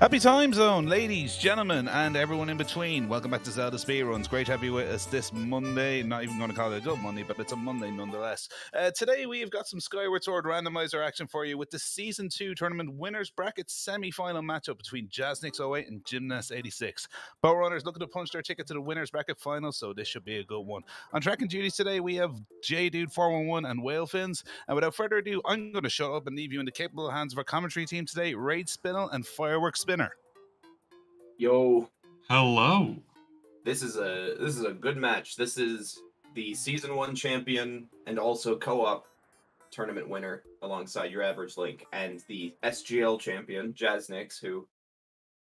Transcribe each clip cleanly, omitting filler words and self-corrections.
Happy time zone, ladies, gentlemen, and everyone in between. Welcome back to Zelda Speedruns. Great to have you with us this Monday. Not even going to call it a good Monday, but it's a Monday nonetheless. Today we have got some Skyward Sword randomizer action for you with the Season 2 tournament winners bracket semi-final matchup between Jasnix08 and gymnast86. Both runners looking to punch their ticket to the winners bracket final, so this should be a good one. On track and duties today, we have JDude411 and Whalefins. And without further ado, I'm going to shut up and leave you in the capable hands of our commentary team today, Raid Spinel and Fireworks Spinner. Yo. Hello. This is a good match. This is the Season 1 champion and also co-op tournament winner alongside your average Link, and the SGL champion, Jasnix, who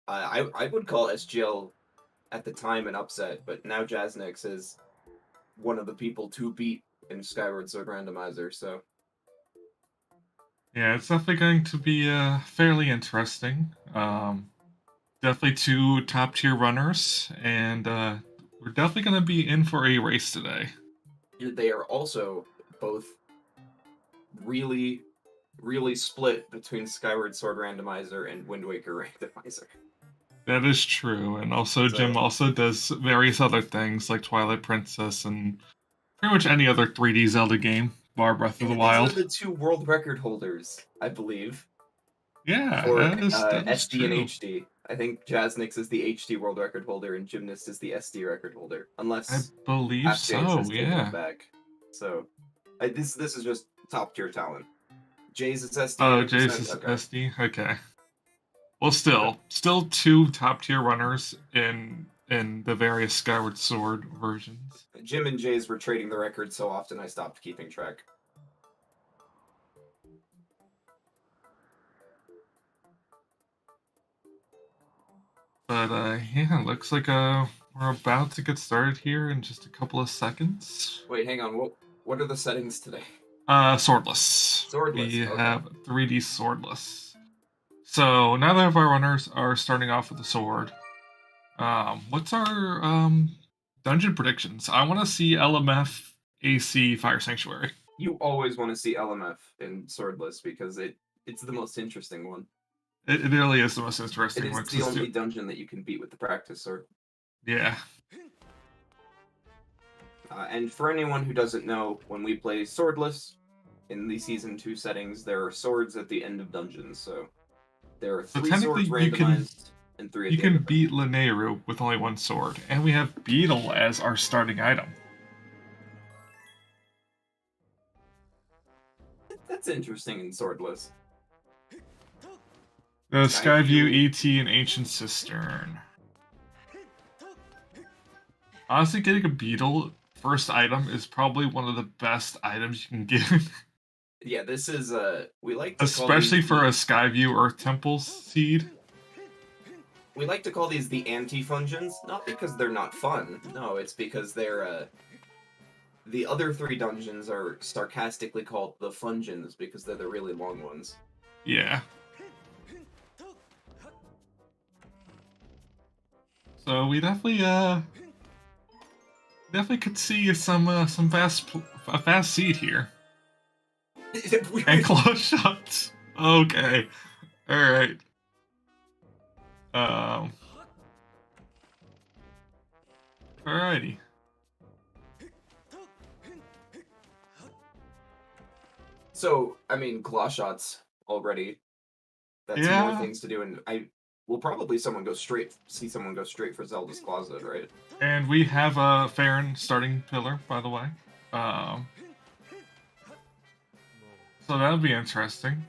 I would call SGL at the time an upset, but now Jasnix is one of the people to beat in Skyward Sword Randomizer, so... Yeah, it's definitely going to be fairly interesting. Definitely two top-tier runners, and we're definitely going to be in for a race today. They are also both really, really split between Skyward Sword Randomizer and Wind Waker Randomizer. That is true, and also Jim also does various other things like Twilight Princess and pretty much any other 3D Zelda game, bar Breath of the Wild. These are the two world record holders, I believe. Yeah, for that is SD true. and HD. I think Jasnix is the HD world record holder and Gymnast is the SD record holder, unless I believe so. Yeah. Back. So this is just top tier talent. Jay's is SD. Oh, Jay's is SD. Okay. Well, still two top tier runners in the various Skyward Sword versions. Jim and Jay's were trading the record so often I stopped keeping track. But yeah, looks like we're about to get started here in just a couple of seconds. Wait, hang on. What are the settings today? Swordless. We have 3D swordless. So now that our runners are starting off with a sword, what's our dungeon predictions? I want to see LMF AC Fire Sanctuary. You always want to see LMF in swordless because it's the most interesting one. It really is the most interesting one. It's the only dungeon that you can beat with the practice sword. Yeah. And for anyone who doesn't know, when we play swordless in the Season 2 settings, there are swords at the end of dungeons, so there are 3 swords randomized and 3 at the end. You can beat Linearu with only 1 sword, and we have Beetle as our starting item. That's interesting in swordless. The Skyview, ET, and Ancient Cistern. Honestly, getting a Beetle first item is probably one of the best items you can get. Yeah, this is we like to especially for a Skyview Earth Temple seed. We like to call these the anti-fungeons, not because they're not fun. No, it's because they're the other 3 dungeons are sarcastically called the fungeons because they're the really long ones. Yeah. So we definitely could see some fast seed here. And close shots. Okay. Alright. Alrighty. So, I mean, claw shots already. That's more things to do, and will probably see someone go straight for Zelda's Closet, right? And we have a Farron starting pillar, by the way. So that'll be interesting.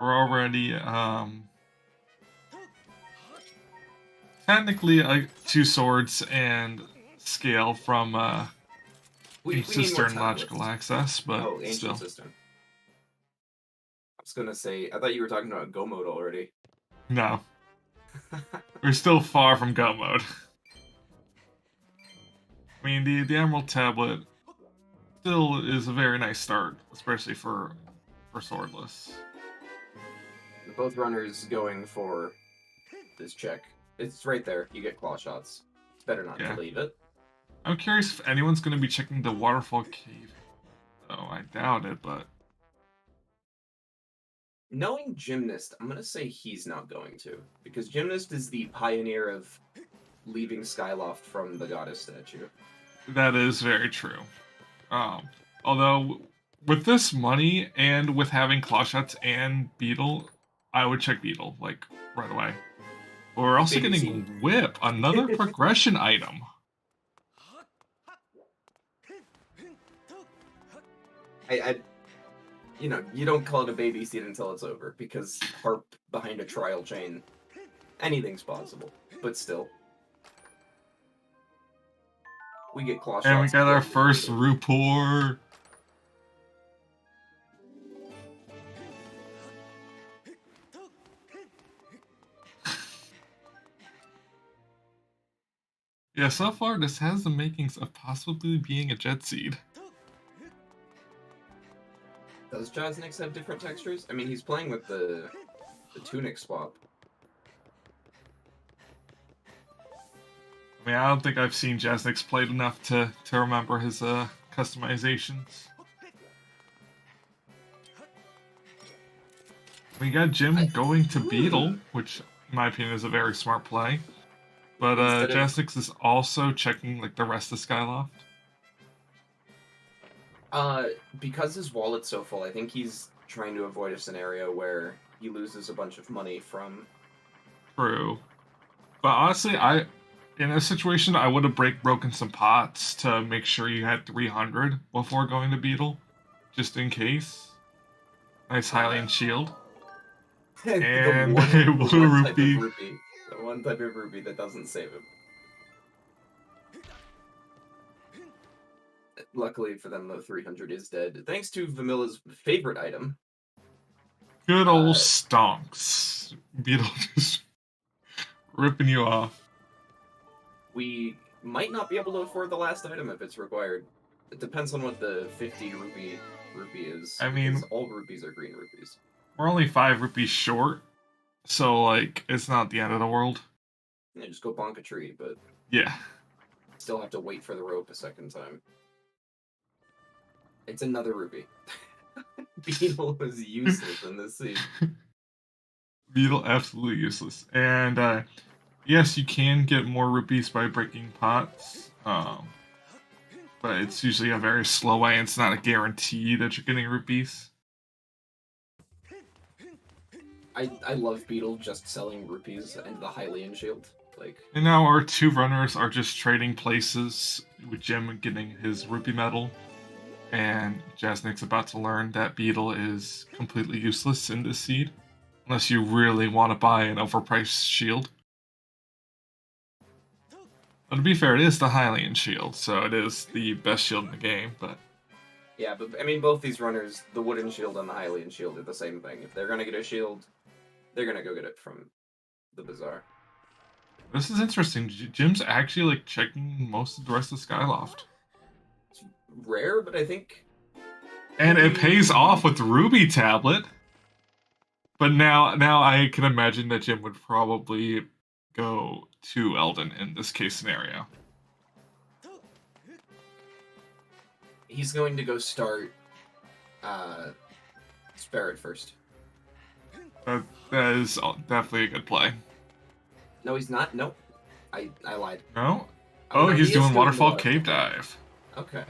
We're already technically 2 swords and scale from Cistern Logical Access, but Ancient Cistern. I was gonna say, I thought you were talking about Go mode already. No. We're still far from Go mode. I mean, the Emerald Tablet still is a very nice start, especially for swordless. Both runners going for this check. It's right there. You get claw shots. It's better not to leave it. I'm curious if anyone's going to be checking the Waterfall Cave. Oh, I doubt it, but Knowing Gymnast, I'm going to say he's not going to. Because Gymnast is the pioneer of leaving Skyloft from the goddess statue. That is very true. Although, with this money and with having Claw Shots and Beetle, I would check Beetle, like, right away. But we're also getting Whip, another progression item. You know, you don't call it a baby seat until it's over, because harp behind a trial chain, anything's possible. But still. We get Claw Shots. And we got our first Rupor. Yeah, so far this has the makings of possibly being a Jet Seed. Does Jasnix have different textures? I mean, he's playing with the tunic swap. I mean, I don't think I've seen Jasnix played enough to remember his customizations. We got Jim going to Beetle, which in my opinion is a very smart play. But Jasnix is also checking like the rest of Skyloft. Because his wallet's so full, I think he's trying to avoid a scenario where he loses a bunch of money from... True. But honestly, in a situation, I would have broken some pots to make sure you had 300 before going to Beetle, just in case. Nice Hylian shield. And a blue rupee. The one type of rupee that doesn't save him. Luckily for them, though, 300 is dead. Thanks to Vamilla's favorite item. Good old stonks. Beetle just ripping you off. We might not be able to afford the last item if it's required. It depends on what the 50 rupee is. I mean, all rupees are green rupees. We're only 5 rupees short, so like it's not the end of the world. Yeah, just go bonk a tree, but yeah, still have to wait for the rope a second time. It's another rupee. Beetle was useless in this scene. Beetle absolutely useless. And yes, you can get more rupees by breaking pots, but it's usually a very slow way, and it's not a guarantee that you're getting rupees. I love Beetle just selling rupees and the Hylian shield. Like, and now our 2 runners are just trading places, with Jim getting his rupee medal, and Jasnix about to learn that Beetle is completely useless in this seed, unless you really want to buy an overpriced shield. But to be fair, it is the Hylian shield, so it is the best shield in the game, but... Yeah, but I mean, both these runners, the wooden shield and the Hylian shield, are the same thing. If they're gonna get a shield, they're gonna go get it from the bazaar. This is interesting. Jim's actually, like, checking most of the rest of Skyloft. It's rare, but I think... And it pays off with Ruby Tablet. But now I can imagine that Jim would probably go to Eldon in this case scenario. He's going to go start Spirit first. That is definitely a good play. No, he's not. Nope. I lied. No? Oh, he's doing Waterfall Cave Dive. Okay.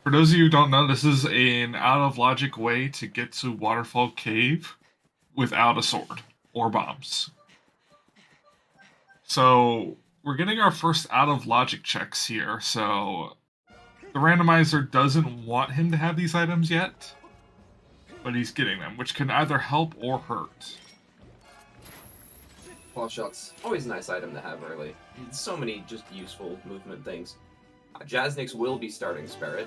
For those of you who don't know, this is an out-of-logic way to get to Waterfall Cave without a sword or bombs. So, we're getting our first out-of-logic checks here, so... The randomizer doesn't want him to have these items yet, but he's getting them, which can either help or hurt. Claw Shots, always a nice item to have early. So many just useful movement things. Jasnix will be starting Spirit.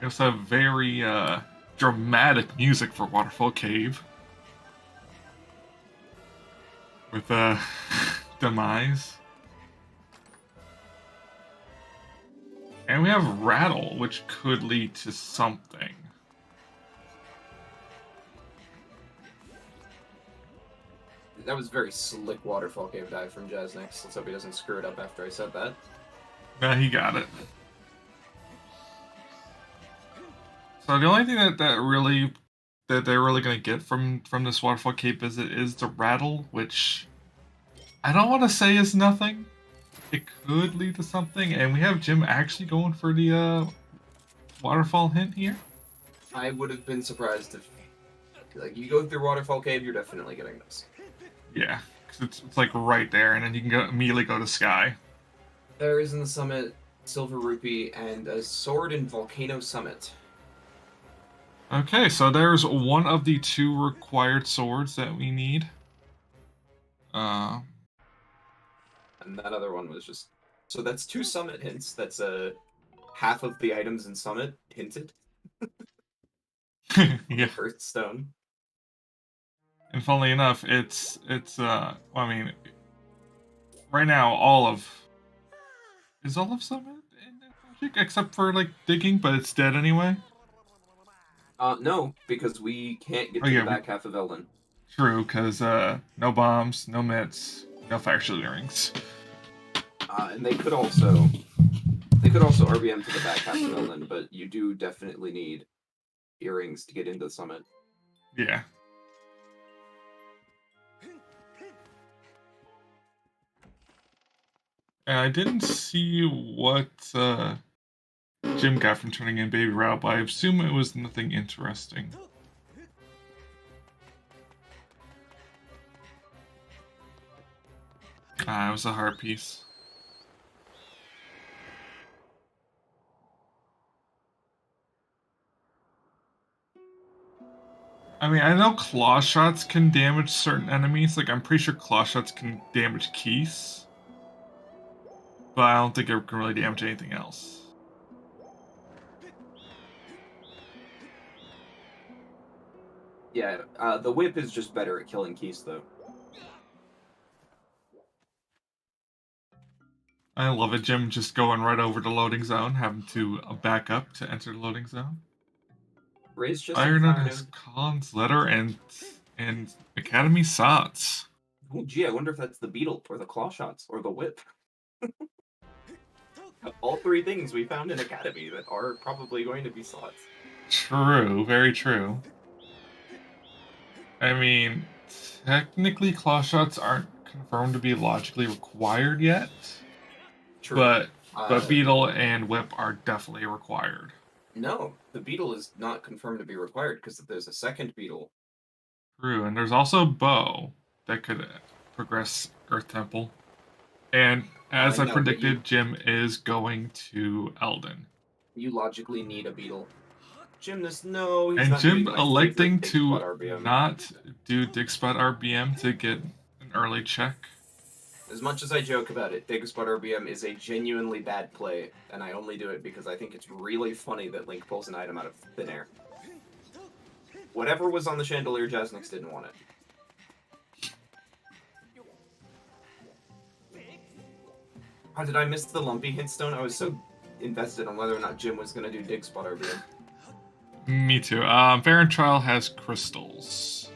We also have very dramatic music for Waterfall Cave. With Demise. And we have Rattle, which could lead to something. That was very slick Waterfall Cave dive from Jasnix. Let's hope he doesn't screw it up after I said that. He got it. So the only thing that they're really gonna get from this waterfall cape is the rattle, which I don't want to say is nothing. It could lead to something, and we have Jim actually going for the waterfall hint here. I would have been surprised if, like, you go through Waterfall Cave, you're definitely getting this. Yeah, because it's like right there, and then you can immediately go to Sky. There is in the summit Silver Rupee and a sword in Volcano Summit. Okay, so there's one of the 2 required swords that we need. And that other one was just... So that's 2 summit hints. That's half of the items in summit hinted. Yeah. Hearthstone. And funnily enough, it's well, I mean, right now all of Summit in Magic except for like digging, but it's dead anyway. No, because we can't get to the back half of Elden. True, because no bombs, no mitts, no fire shielding rings. And they could also RBM to the back half of Elden, but you do definitely need earrings to get into the summit. Yeah. And I didn't see what Jim got from turning in Baby Route, but I assume it was nothing interesting. It was a heart piece. I mean, I know claw shots can damage certain enemies. Like, I'm pretty sure claw shots can damage Keese. But I don't think it can really damage anything else. Yeah, the whip is just better at killing Keese, though. I love it, Jim just going right over the loading zone, having to back up to enter the loading zone. Ray's just Ironwood has Khan's letter and Academy Sots. Oh, gee, I wonder if that's the beetle, or the claw shots, or the whip. All 3 things we found in Academy that are probably going to be slots. True, very true. I mean, technically claw shots aren't confirmed to be logically required yet. True. But beetle and whip are definitely required. No, the beetle is not confirmed to be required because there's a second beetle. True, and there's also bow that could progress Earth Temple. And as I predicted, Jim is going to Elden. You logically need a beetle. Gymnast, no. He's and Jim electing to not do Dig Spot RBM to get an early check. As much as I joke about it, Dig Spot RBM is a genuinely bad play, and I only do it because I think it's really funny that Link pulls an item out of thin air. Whatever was on the chandelier, Jasnix didn't want it. How did I miss the lumpy hint stone? I was so invested on whether or not Jim was going to do Dig Spot RBM. Me too. Baron Trial has crystals.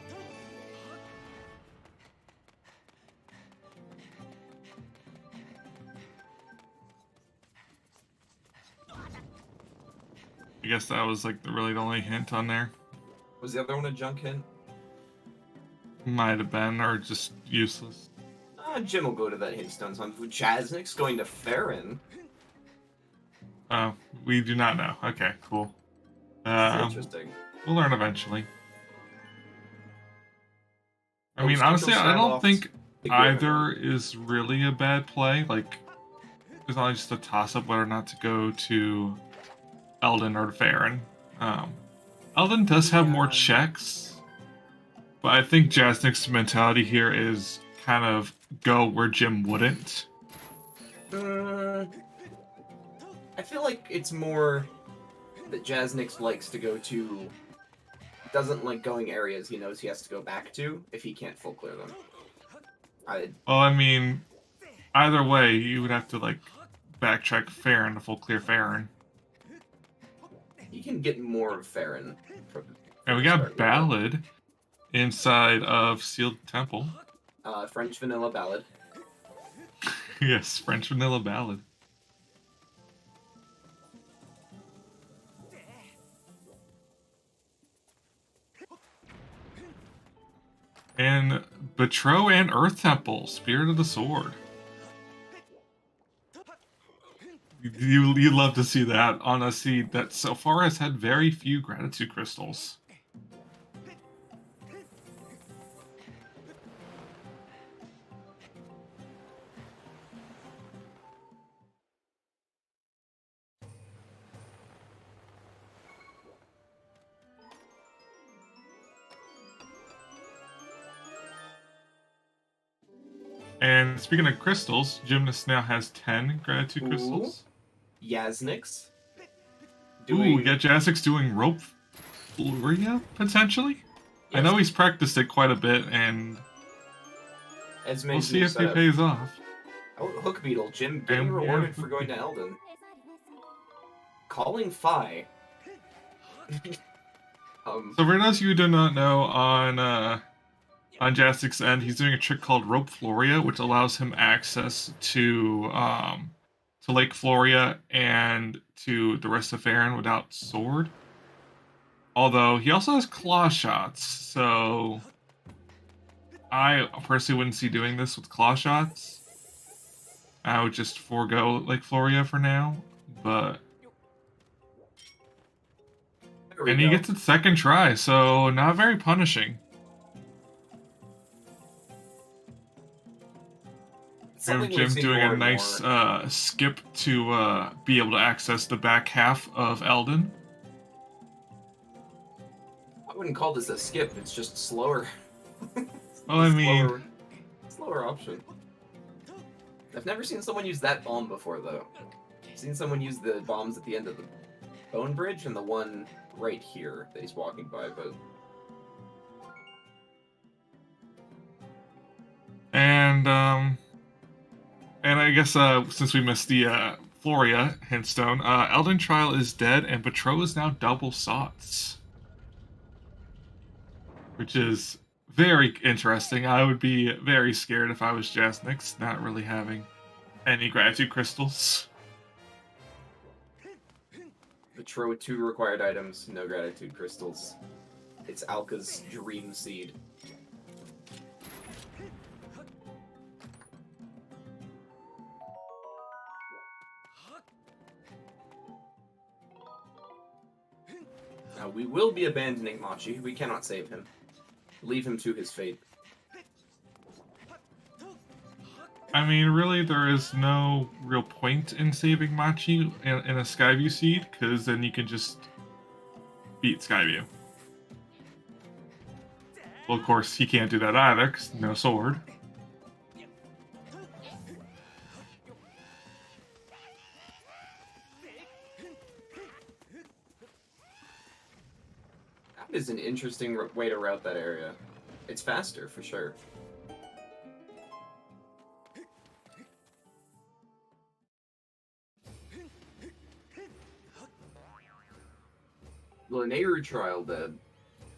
I guess that was like really the only hint on there. Was the other one a junk hint? Might have been, or just useless. Jim will go to that hint stone hunt. Jasnix going to Farron. We do not know. Okay, cool. Interesting. We'll learn eventually. I mean, honestly, I don't think either is really a bad play. Like, it's not just a toss-up whether or not to go to Elden or to Farron. Elden does have more checks, but I think Jasnix's mentality here is kind of go where Jim wouldn't. I feel like it's more that Jasnix likes to go to, doesn't like going areas he knows he has to go back to if he can't full clear them. Well, I mean, either way, you would have to like backtrack Farron to full clear Farron. You can get more of Farron. And we got Ballad inside of Sealed Temple. French Vanilla Ballad. Yes, French Vanilla Ballad. And Betro and Earth Temple, Spirit of the Sword. You love to see that on a seed that so far has had very few gratitude crystals. And speaking of crystals, Gymnast now has 10 gratitude crystals. Jasnix. Ooh, we got Jasnix doing rope Floria, potentially? Yes. I know he's practiced it quite a bit, and we'll see if it pays off. Oh, Hook Beetle, Jim getting rewarded for going to Elden. Calling Phi. So for those of you who do not know, on Jasnix's end, he's doing a trick called Rope Floria, which allows him access to Lake Floria and to the rest of Faerun without sword. Although he also has claw shots, so I personally wouldn't see doing this with claw shots. I would just forego Lake Floria for now, but and he gets it second try, so not very punishing. And Jim doing a nice skip to be able to access the back half of Elden. I wouldn't call this a skip, it's just slower. Well, I mean... Slower option. I've never seen someone use that bomb before, though. I've seen someone use the bombs at the end of the bone bridge and the one right here that he's walking by, but... And I guess since we missed the Floria hintstone, Elden Trial is dead, and Betro is now double Sots. Which is very interesting. I would be very scared if I was Jasnix, not really having any gratitude crystals. Betro with 2 required items, no gratitude crystals. It's Alka's dream seed. Now, we will be abandoning Machi. We cannot save him. Leave him to his fate. I mean, really, there is no real point in saving Machi in a Skyview seed, because then you can just beat Skyview. Well, of course, he can't do that either, because no sword. That is an interesting way to route that area. It's faster, for sure. Nehru trial dead.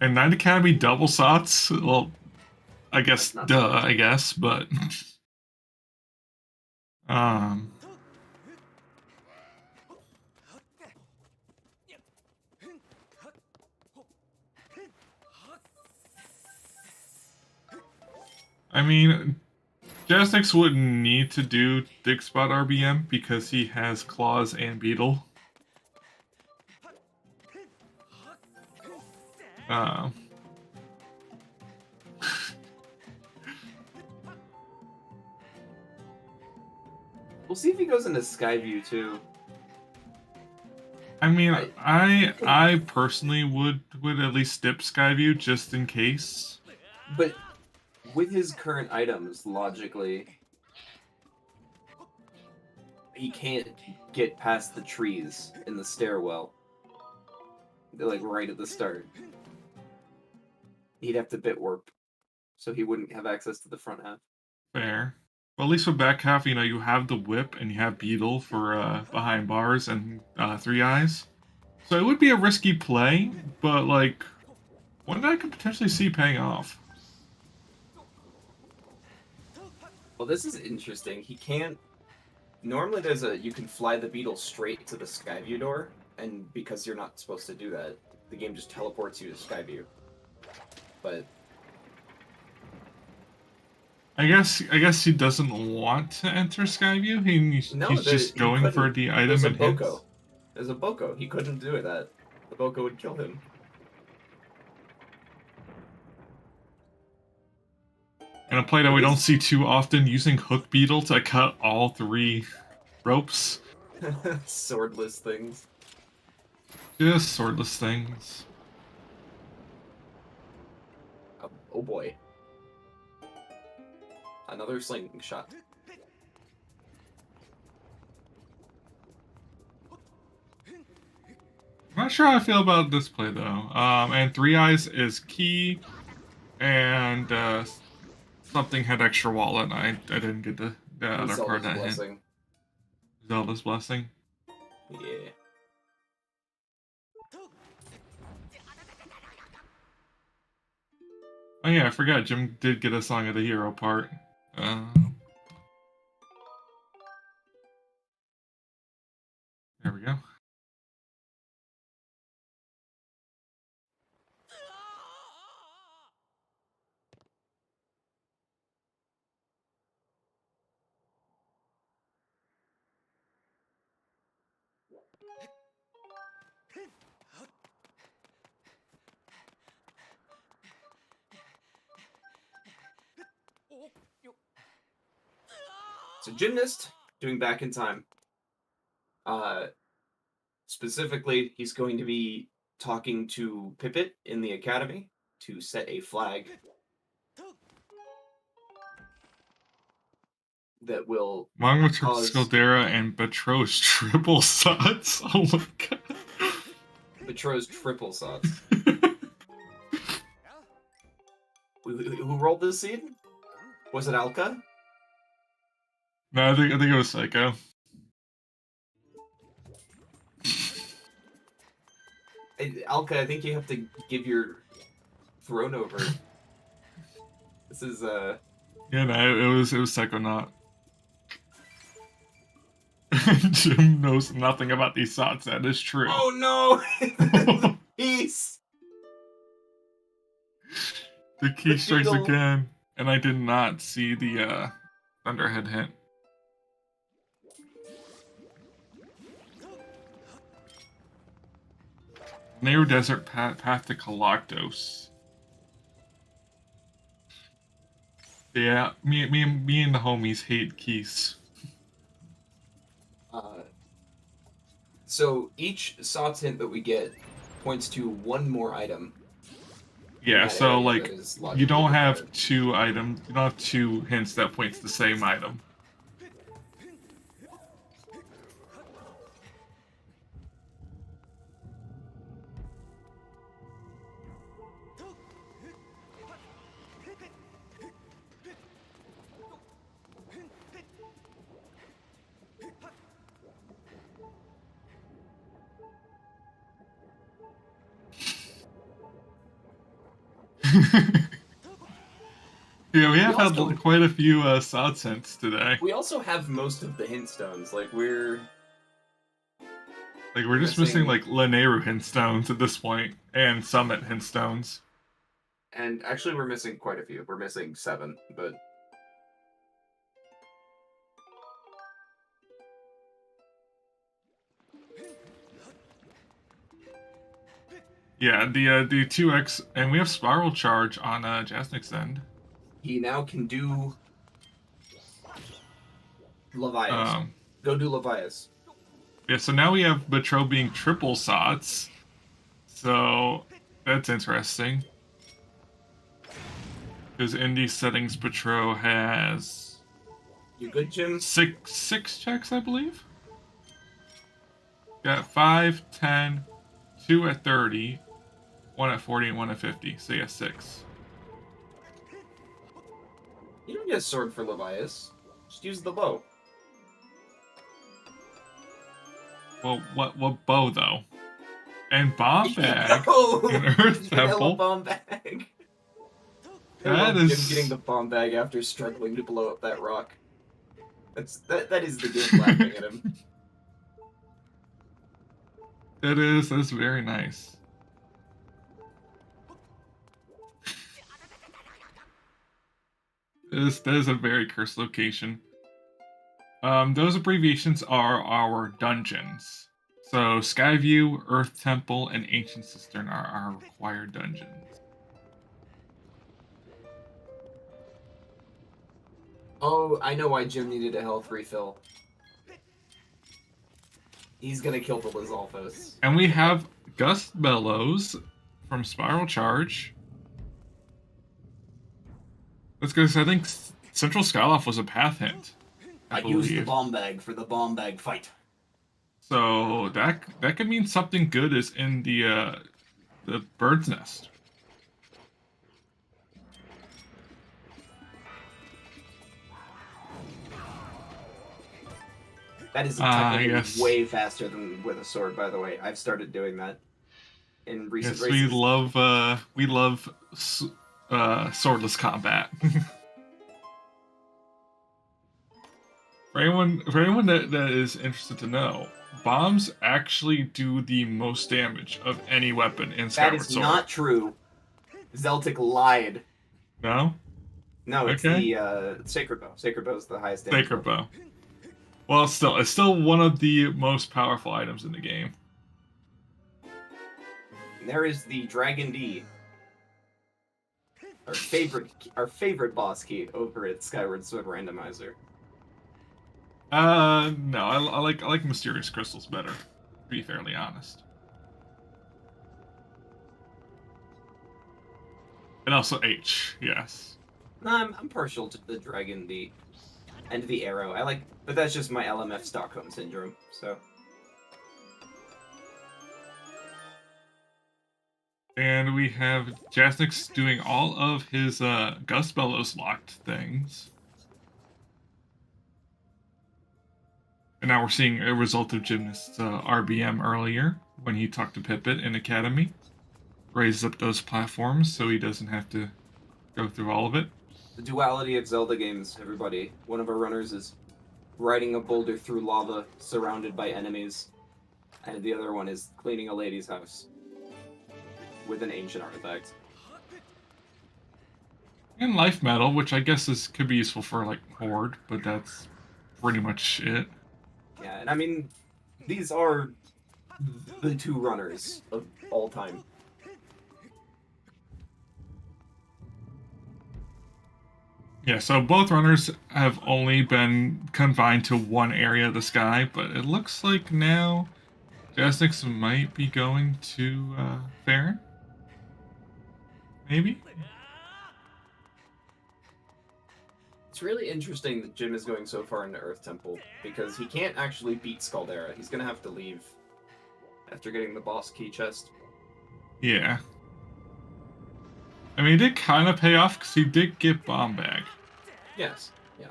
And 9 Academy double Sots? Well, I guess, duh, I guess, but... I mean, Jasnix wouldn't need to do Dig Spot RBM because he has Claws and Beetle. We'll see if he goes into Skyview too. I mean, I personally would at least dip Skyview just in case. But with his current items, logically, he can't get past the trees in the stairwell. They're like right at the start. He'd have to bit warp, so he wouldn't have access to the front half. Fair. Well, at least for back half, you know, you have the whip and you have Beetle for behind bars and 3 eyes. So it would be a risky play, but like one that I could potentially see paying off. Well, this is interesting. He can't. Normally, you can fly the Beetle straight to the Skyview door, and because you're not supposed to do that, the game just teleports you to Skyview. But I guess he doesn't want to enter Skyview. He's just going for the item There's a and hits. Boko. There's a Boko. He couldn't do that. The Boko would kill him. And a play that we don't see too often, using Hook Beetle to cut all 3 ropes. Swordless things. Just swordless things. Oh boy. Another slingshot. I'm not sure how I feel about this play though. And 3 eyes is key, and something had extra wallet. And I didn't get the other card that hit. Zelda's Blessing. Yeah. Oh yeah, I forgot. Jim did get a Song of the Hero part. There we go. So Gymnast, doing back in time. Specifically, he's going to be talking to Pippet in the academy to set a flag that will cause... Scaldera and Betrothed triple sots. Oh my god. Betrothed triple sots. Who rolled this seed? Was it Alka? No, I think it was Psycho. Alka, I think you have to give your throne over. This is Yeah, no, it was Psychonaut. Jim knows nothing about these sots. That is true. Oh no! Peace. The key strikes again, and I did not see the Thunderhead hit. Narrow Desert Path to Galactos. Yeah, me and the homies hate keys. So each SOTS hint that we get points to one more item. Yeah, so like you don't have 2 items, you don't have 2 hints that points to the same item. Yeah, we have had quite a few SOTS hints today. We also have most of the hint stones. Like we're just missing like Laneru hint stones at this point, and Summit hint stones. And actually, we're missing quite a few. We're missing 7, but yeah, the 2x, and we have Spiral Charge on Jasnix's end. He now can do Levias. Go do Levias. Yeah, so now we have Betro being triple SOTS. So that's interesting. Because in these settings, Betro has... You good, Jim? Six checks, I believe? Got 5, 10, 2 at 30, 1 at 40, and 1 at 50. So yeah, 6. You don't get a sword for Levias. Just use the bow. Well, what bow though? And bomb bag. No! And Earth Temple. Bomb bag. That is Jim getting the bomb bag after struggling to blow up that rock. That is the game laughing at him. That's very nice. That is a very cursed location. Those abbreviations are our dungeons. So Skyview, Earth Temple, and Ancient Cistern are our required dungeons. Oh, I know why Jim needed a health refill. He's gonna kill the Lizalfos. And we have Gust Bellows from Spiral Charge. That's because I think Central Skyloft was a path hint. I used the bomb bag for the bomb bag fight. So that could mean something good is in the bird's nest. That is technically way faster than with a sword, by the way. I've started doing that in recent races. We love swordless combat. For anyone that is interested to know, bombs actually do the most damage of any weapon in Skyward Sword. That is not true. Zeltic lied. No? No, it's the Sacred Bow. Sacred Bow is the highest damage. Sacred Bow. Well, it's still one of the most powerful items in the game. And there is the Dragon D. Our favorite boss key over at Skyward Sword Randomizer. No, I like Mysterious Crystals better, to be fairly honest. And also H, yes. I'm partial to the Dragon D and the Arrow. But that's just my LMF Stockholm Syndrome, so. And we have Jasnix doing all of his Gust Bellows locked things. And now we're seeing a result of Gymnast's RBM earlier, when he talked to Pipit in Academy. Raises up those platforms so he doesn't have to go through all of it. The duality of Zelda games, everybody. One of our runners is riding a boulder through lava surrounded by enemies, and the other one is cleaning a lady's house with an ancient artifact. And Life Metal, which I guess could be useful for like Horde, but that's pretty much it. Yeah, and I mean, these are the two runners of all time. Yeah, so both runners have only been confined to one area of the sky, but it looks like now Jasnix might be going to Farron? Maybe? It's really interesting that Jim is going so far into Earth Temple, because he can't actually beat Scaldera. He's gonna have to leave after getting the boss key chest. Yeah. I mean, it did kind of pay off, because he did get Bomb Bag. Yes, yeah.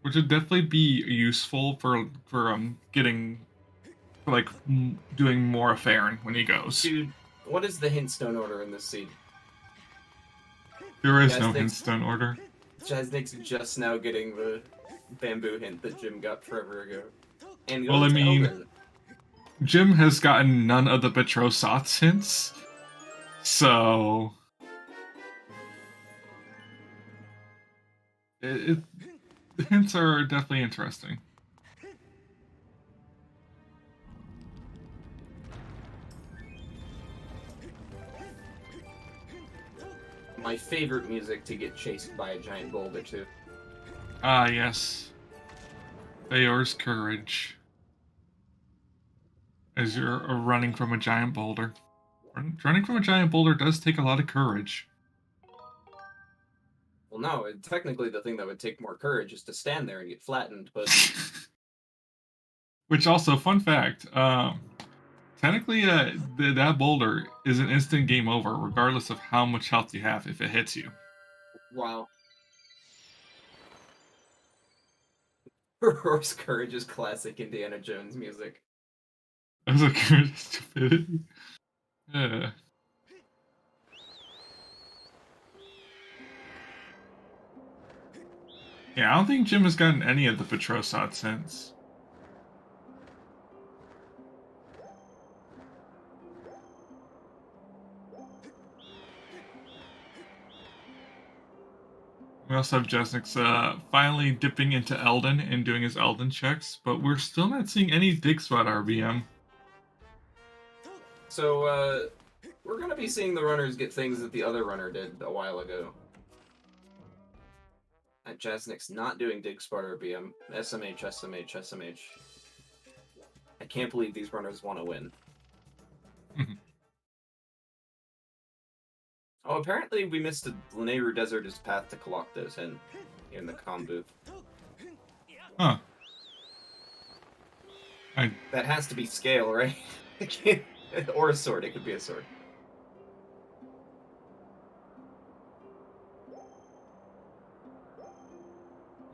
Which would definitely be useful for doing more of Farron when he goes. Dude, what is the hintstone order in this scene? There is no hintstone order. Jasnix just now getting the bamboo hint that Jim got forever ago. And well, I mean, Jim has gotten none of the Betrosats hints, so the hints are definitely interesting. My favorite music to get chased by a giant boulder to. Ah, yes. Bayor's Courage. As you're running from a giant boulder. Running from a giant boulder does take a lot of courage. Well, no, technically the thing that would take more courage is to stand there and get flattened, but... Which also, fun fact, technically that boulder is an instant game over, regardless of how much health you have if it hits you. Wow. Roar's Courage is classic Indiana Jones music. That was a good stupidity. Yeah. Yeah, I don't think Jim has gotten any of the Betrosat since. We also have Jasnix finally dipping into Elden and doing his Elden checks, but we're still not seeing any dig spot RBM. So, we're gonna be seeing the runners get things that the other runner did a while ago. And Jasnix not doing dig spot RBM. SMH, SMH, SMH. I can't believe these runners want to win. Oh, apparently we missed a Lanayru Desert's path to Coloctos in the comm booth. Huh. That has to be scale, right? Or a sword. It could be a sword.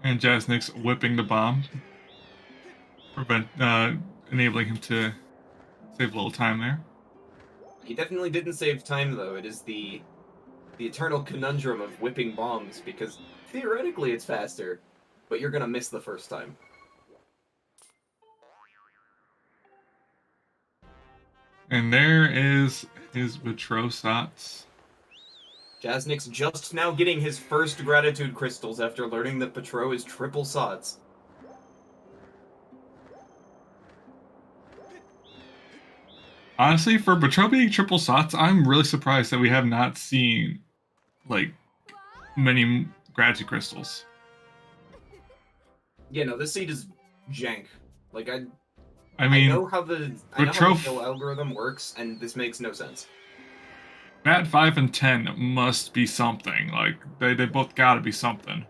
And Jasnix whipping the bomb, enabling him to save a little time there. He definitely didn't save time, though. It is the eternal conundrum of whipping bombs, because theoretically it's faster, but you're gonna miss the first time. And there is his Betrosats. Jasnix just now getting his first gratitude crystals after learning that Petro is triple sots. Honestly, for Betro being triple sots, I'm really surprised that we have not seen, like, many gratitude crystals. Yeah, no, this seed is jank. Like, I mean, I know how the kill algorithm works, and this makes no sense. Bat 5 and 10 must be something. Like, they both gotta be something.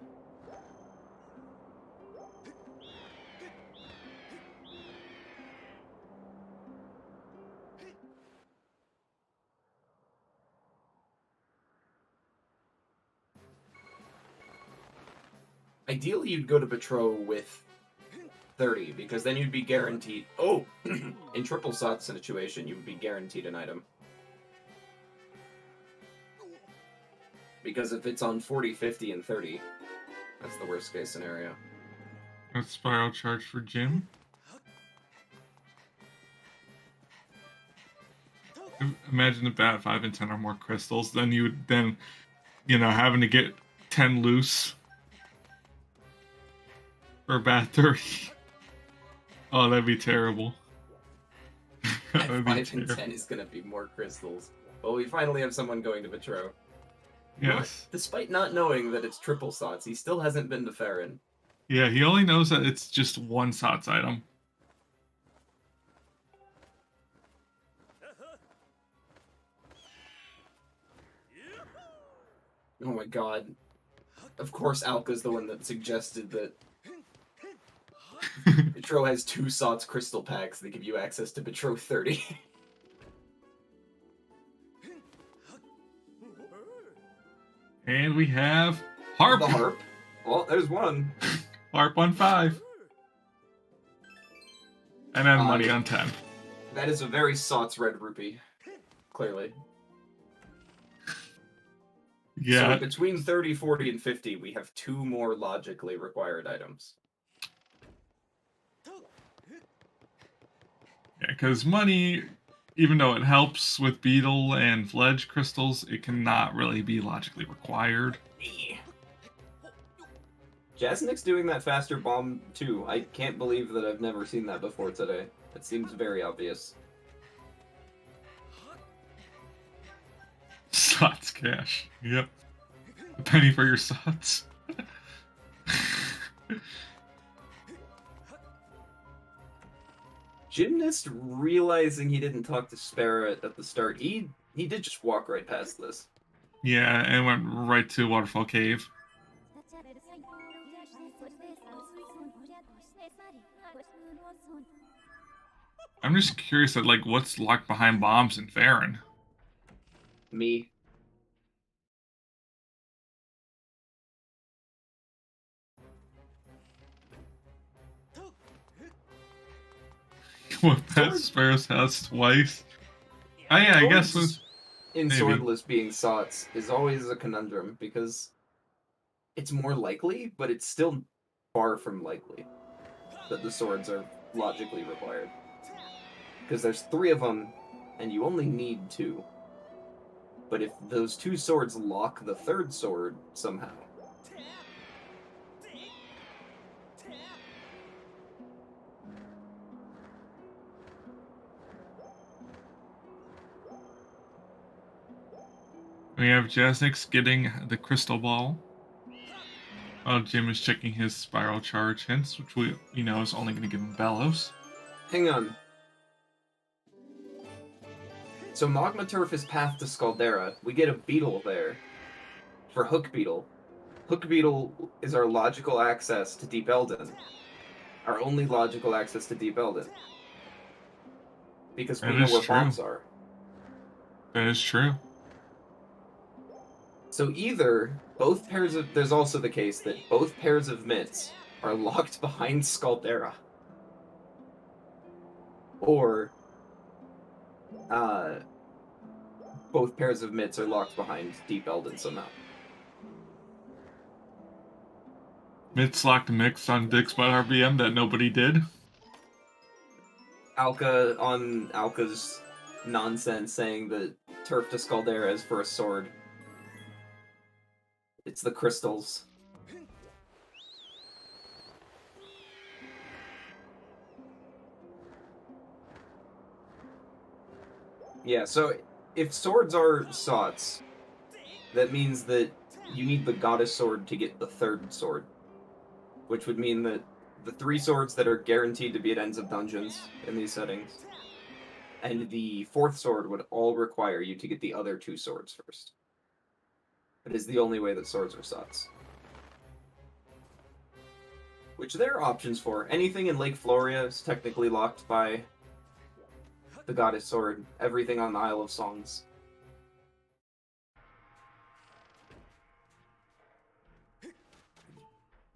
Ideally, you'd go to Petro with 30, because then you'd be guaranteed... Oh! In triple sot situation, you would be guaranteed an item. Because if it's on 40, 50, and 30, that's the worst case scenario. That's spiral charge for Jim. Imagine if Bat 5 and 10 are more crystals, then you would having to get 10 loose. For Bat 30. Oh, that'd be terrible. Bat 5 and 10 is gonna be more crystals. Well, we finally have someone going to Petro. Yes. Despite not knowing that it's triple sots, he still hasn't been to Farron. Yeah, he only knows that it's just one sots item. Oh my god. Of course Alka's the one that suggested that Petro has 2 sots crystal packs that give you access to Petro 30. And we have Harp. The Harp. Well, there's one. Harp on 5. And then money on 10. That is a very sots red rupee. Clearly. Yeah. So between 30, 40, and 50, we have 2 more logically required items. Yeah, because money, even though it helps with beetle and fledge crystals, it cannot really be logically required. Jasnix doing that faster bomb too. I can't believe that I've never seen that before today. It seems very obvious. Sots cash. Yep. A penny for your sots. Gymnast realizing he didn't talk to Sparrow at the start, he did just walk right past this. Yeah, and went right to Waterfall Cave. I'm just curious at what's locked behind bombs in Farron. Me. What, that Sparrow's house twice? Oh yeah, I guess was in swordless being sots is always a conundrum because it's more likely, but it's still far from likely that the swords are logically required. Because there's 3 of them, and you only need 2. But if those 2 swords lock the 3rd sword somehow, We have Jasnix getting the crystal ball, while Jim is checking his spiral charge hints, which we know is only going to give him Bellows. Hang on. So Magma Turf is path to Scaldera. We get a beetle there for Hook Beetle. Hook Beetle is our logical access to Deep Elden. Our only logical access to Deep Elden. Because we know where bombs are. That is true. So either both pairs of... There's also the case that both pairs of mitts are locked behind Scaldera. Or... both pairs of mitts are locked behind Deep Elden somehow. Mitts locked mix on Dixbot RBM that nobody did. Alka on Alka's nonsense saying that Turf to Scaldera is for a sword. It's the crystals. Yeah, so if swords are sots, that means that you need the goddess sword to get the third sword. Which would mean that the 3 swords that are guaranteed to be at ends of dungeons in these settings, and the 4th sword would all require you to get the other 2 swords first. It is the only way that swords are sots. Which there are options for. Anything in Lake Floria is technically locked by the goddess sword. Everything on the Isle of Songs.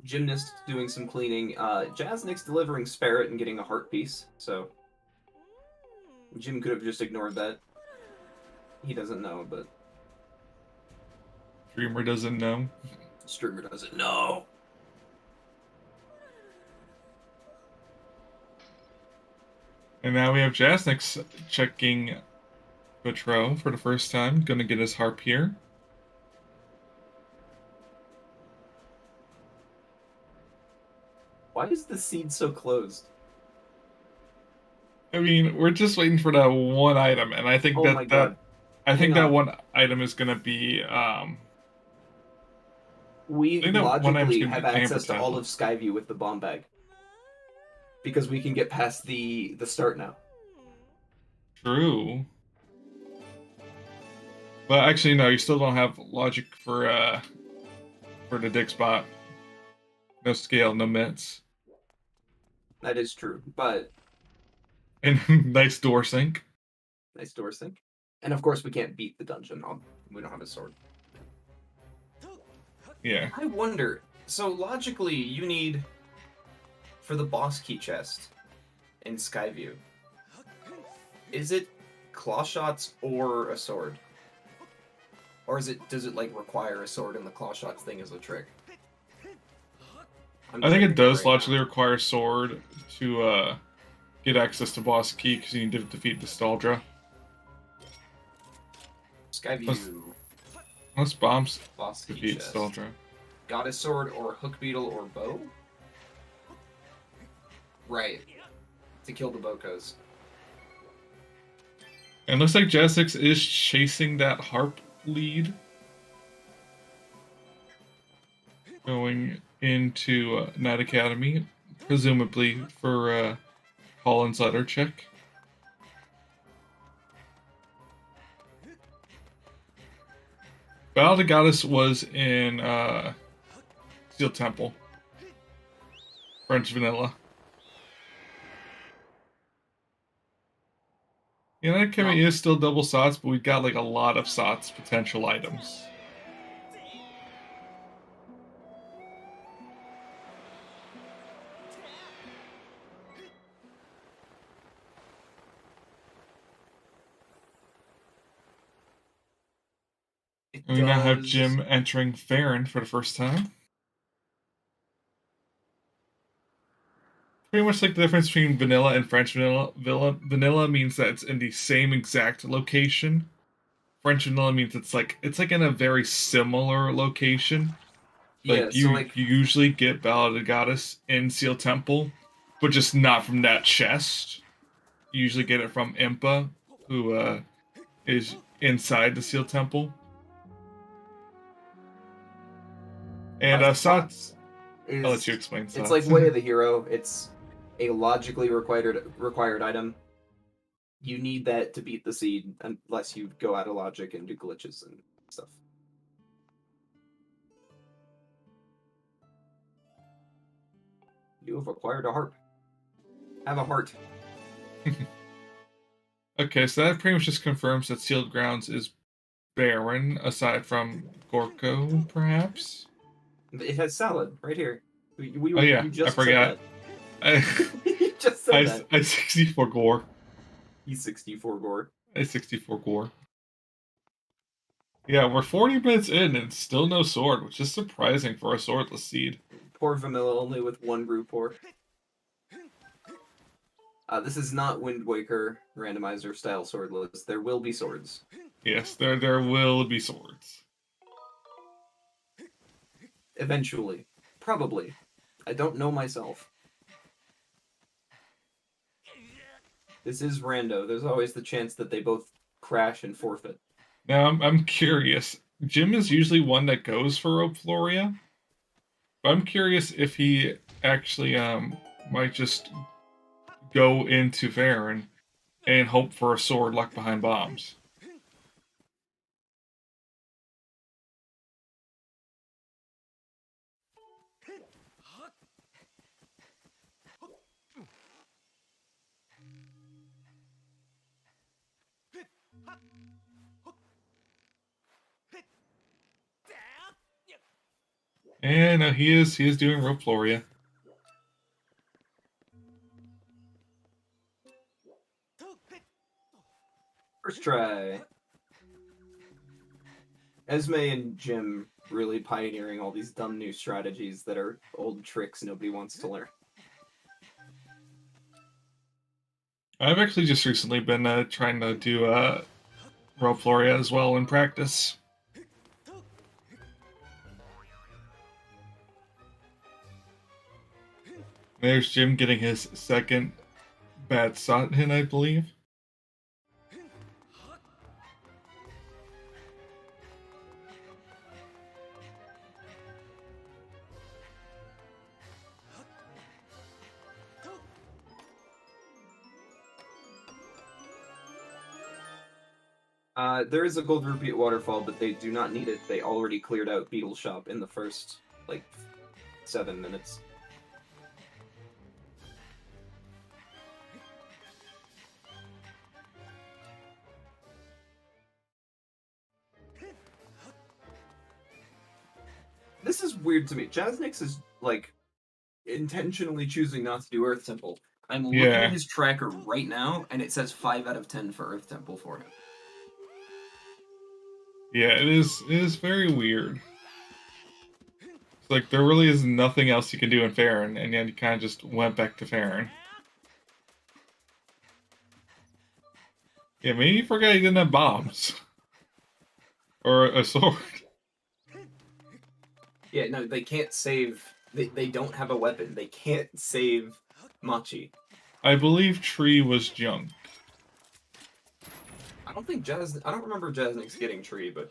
Gymnast doing some cleaning. Jasnix delivering Spirit and getting a heart piece, so Jim could have just ignored that. He doesn't know, but... Streamer doesn't know. Streamer doesn't know. And now we have Jasnix checking Petro for the first time. Gonna get his harp here. Why is the seed so closed? I mean, we're just waiting for that one item, and I think that one item is gonna be we logically have access to all of Skyview with the bomb bag. Because we can get past the start now. True. But actually, no, you still don't have logic for the dig spot. No scale, no mitts. That is true, but... And nice door sync. Nice door sync. And of course we can't beat the dungeon. We don't have a sword. Yeah. I wonder, so logically you need, for the boss key chest in Skyview, is it claw shots or a sword? Or does it like require a sword and the claw shots thing as a trick? I think it does logically require a sword to get access to boss key because you need to defeat Nostalgia. Skyview. Unless bombs boss key defeat chest. Nostalgia. Goddess sword or hook beetle or bow? Right. To kill the Bokos. And looks like Jasnix is chasing that harp lead. Going into Night Academy, presumably for Holland's letter check. Battle of the Goddess was in Steel Temple. French Vanilla. Yeah, Night Academy is still double sots, but we've got like a lot of sots potential items. We now have Jim entering Farron for the first time. Pretty much like the difference between vanilla and French vanilla. Vanilla means that it's in the same exact location. French vanilla means it's like in a very similar location. Like you usually get Ballad of the Goddess in Seal Temple, but just not from that chest. You usually get it from Impa, who is inside the Seal Temple. And Sat's... I'll let you explain Sat's. It's like Way of the Hero. It's a logically required item. You need that to beat the seed, unless you go out of logic and do glitches and stuff. You have acquired a harp. Have a heart. Okay, so that pretty much just confirms that Sealed Grounds is barren, aside from Gorko, perhaps? It has salad right here. Oh yeah, you just I forgot. You just said that. I 64 Gore. He's 64 Gore. I 64 Gore. Yeah, we're 40 minutes in and still no sword, which is surprising for a swordless seed. Poor Vanilla only with one group pour. This is not Wind Waker randomizer style swordless. There will be swords. Yes, there will be swords. Eventually. Probably. I don't know myself. This is rando. There's always the chance that they both crash and forfeit. Now, I'm curious. Jim is usually one that goes for Rope Floria. But I'm curious if he actually might just go into Farron and hope for a sword luck behind bombs. And he is doing Rope Floria. First try. Esme and Jim really pioneering all these dumb new strategies that are old tricks nobody wants to learn. I've actually just recently been trying to do Rope Floria as well in practice. There's Jim getting his second bad shot hit, I believe. There is a gold rupee at Waterfall, but they do not need it. They already cleared out Beetle Shop in the first, 7 minutes. This is weird to me. Jasnix is, intentionally choosing not to do Earth Temple. I'm looking at his tracker right now, and it says 5 out of 10 for Earth Temple for him. Yeah, it is very weird. It's like there really is nothing else you can do in Farron, and yet he kind of just went back to Farron. Yeah, maybe he forgot he didn't have bombs. Or a sword. Yeah, no, they can't save... They don't have a weapon. They can't save Machi. I believe Tree was junk. I don't remember Jasnix getting Tree, but...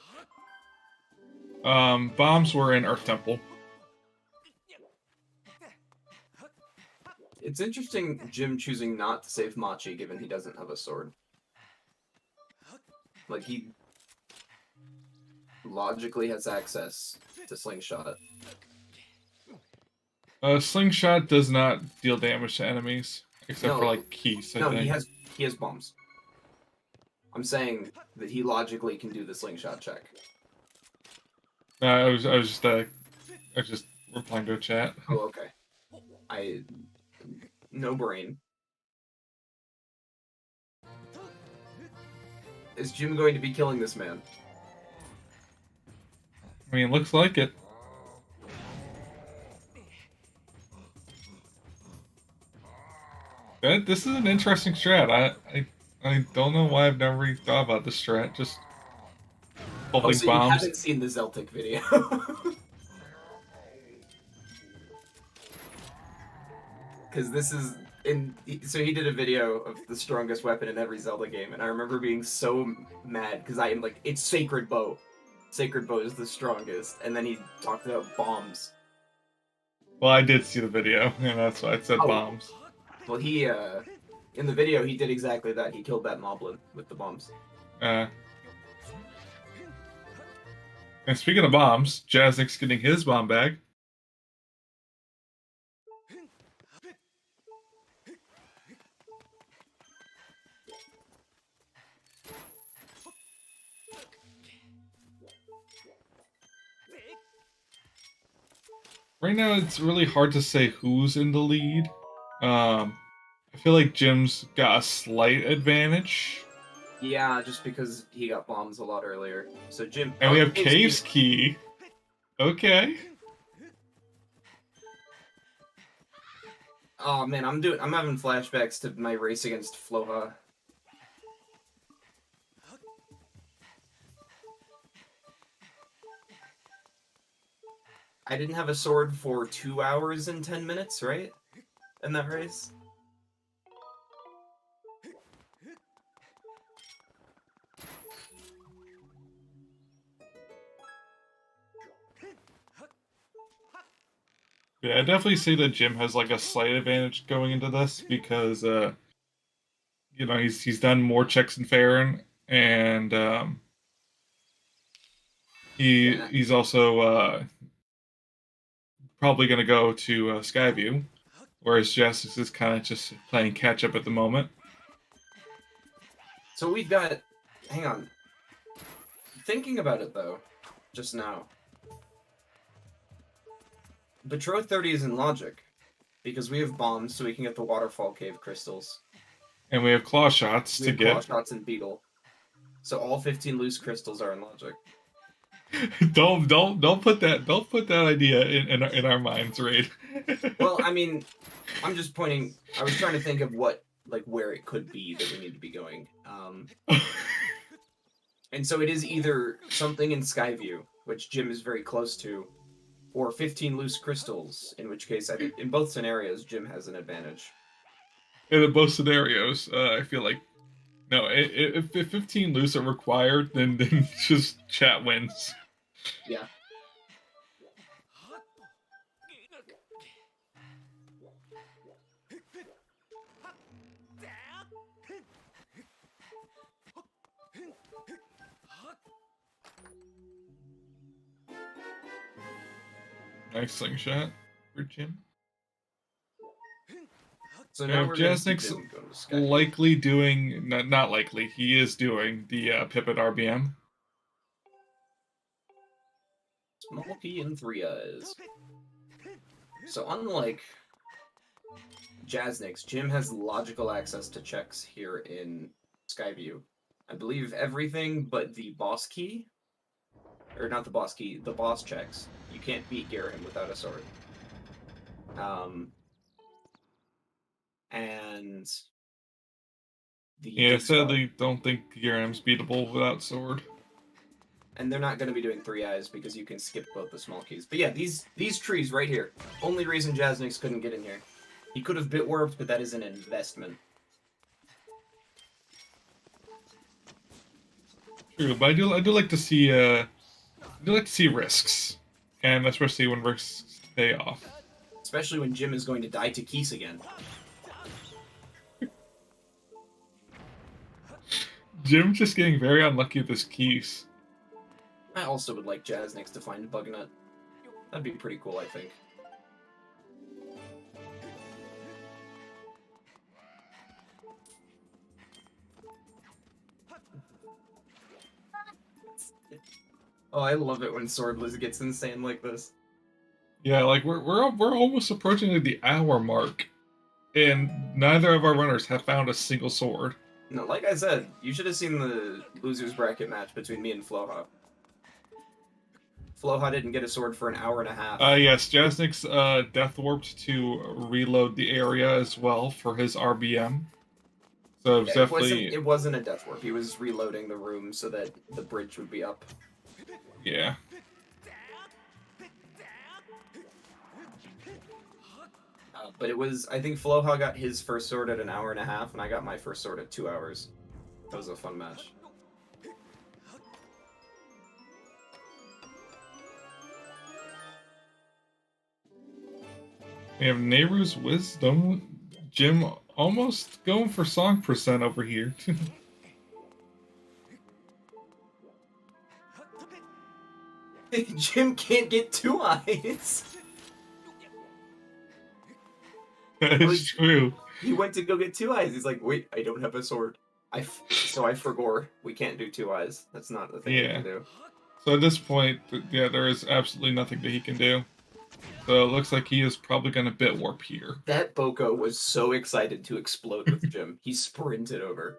Bombs were in Earth Temple. It's interesting Jim choosing not to save Machi, given he doesn't have a sword. He logically has access to Slingshot. Slingshot does not deal damage to enemies, except for keys. I think. he has bombs. I'm saying that he logically can do the Slingshot check. I was just replying to a chat. Oh, okay. No brain. Is Jim going to be killing this man? I mean, looks like it. This is an interesting strat. I don't know why I've never really thought about this strat. Just holding so bombs. You haven't seen the Zeltic video. Because this is so he did a video of the strongest weapon in every Zelda game, and I remember being so mad because I am it's Sacred Bow. Sacred Bow is the strongest, and then he talked about bombs. Well, I did see the video, and that's why I said bombs. Well, he, in the video, he did exactly that. He killed that moblin with the bombs. And speaking of bombs, Jasnix getting his bomb bag. Right now, it's really hard to say who's in the lead. I feel like Jim's got a slight advantage. Yeah, just because he got bombs a lot earlier. So Jim... And we have Cave's Key. Okay. Oh man, I'm having flashbacks to my race against Floha. I didn't have a sword for 2 hours and 10 minutes, right? In that race? Yeah, I definitely say that Jim has like a slight advantage going into this because you know, he's done more checks in Farron, and he's also probably going to go to Skyview, whereas Jasnix is kind of just playing catch up at the moment. So we've got... Hang on. Thinking about it, though, just now. Betrothed 30 is in logic, because we have bombs so we can get the Waterfall Cave crystals. And we have claw shots to get. Claw shots and Beetle. So all 15 loose crystals are in logic. Don't put that idea in our minds, Raid. Well, I mean, I'm just pointing. I was trying to think of where it could be that we need to be going. And so it is either something in Skyview, which Jim is very close to, or 15 loose crystals, in which case I think in both scenarios Jim has an advantage. In both scenarios, I feel like no. If 15 loose are required, then just chat wins. Yeah. Nice slingshot for Jim. So now we're Jasnix likely doing not likely. He is doing the Pip at RBM. Small P and 3 eyes. So unlike Jasnix, Jim has logical access to checks here in Skyview. I believe everything but the boss key, or not the boss key, the boss checks. You can't beat Garahim without a sword. And yeah, sadly, don't think Garahim's beatable without sword. And they're not going to be doing 3 eyes because you can skip both the small keys. But yeah, these trees right here. Only reason Jasnix couldn't get in here. He could have bit warped, but that is an investment. True, but I do like to see risks, and especially when risks pay off. Especially when Jim is going to die to Keese again. Jim's just getting very unlucky with this Keese. I also would like Jasnix to find Bugnut. That'd be pretty cool, I think. Oh, I love it when Swordless gets insane like this. Yeah, like we're almost approaching like the hour mark, and neither of our runners have found a single sword. No, like I said, you should have seen the losers bracket match between me and Floha. Floha didn't get a sword for an hour and a half. Yes, Jasnix death warped to reload the area as well for his RBM. So yeah, definitely it wasn't a death warp. He was reloading the room so that the bridge would be up. Yeah. But it was, I think Floha got his first sword at an hour and a half, and I got my first sword at 2 hours. That was a fun match. We have Nehru's Wisdom. Jim almost going for song percent over here. Jim can't get 2 eyes. That is true. He went to go get 2 eyes. He's like, wait, I don't have a sword. So I forgot. We can't do 2 eyes. That's not the thing we can do. So at this point, yeah, there is absolutely nothing that he can do. So it looks like he is probably going to bit warp here. That Boko was so excited to explode with Jim. He sprinted over.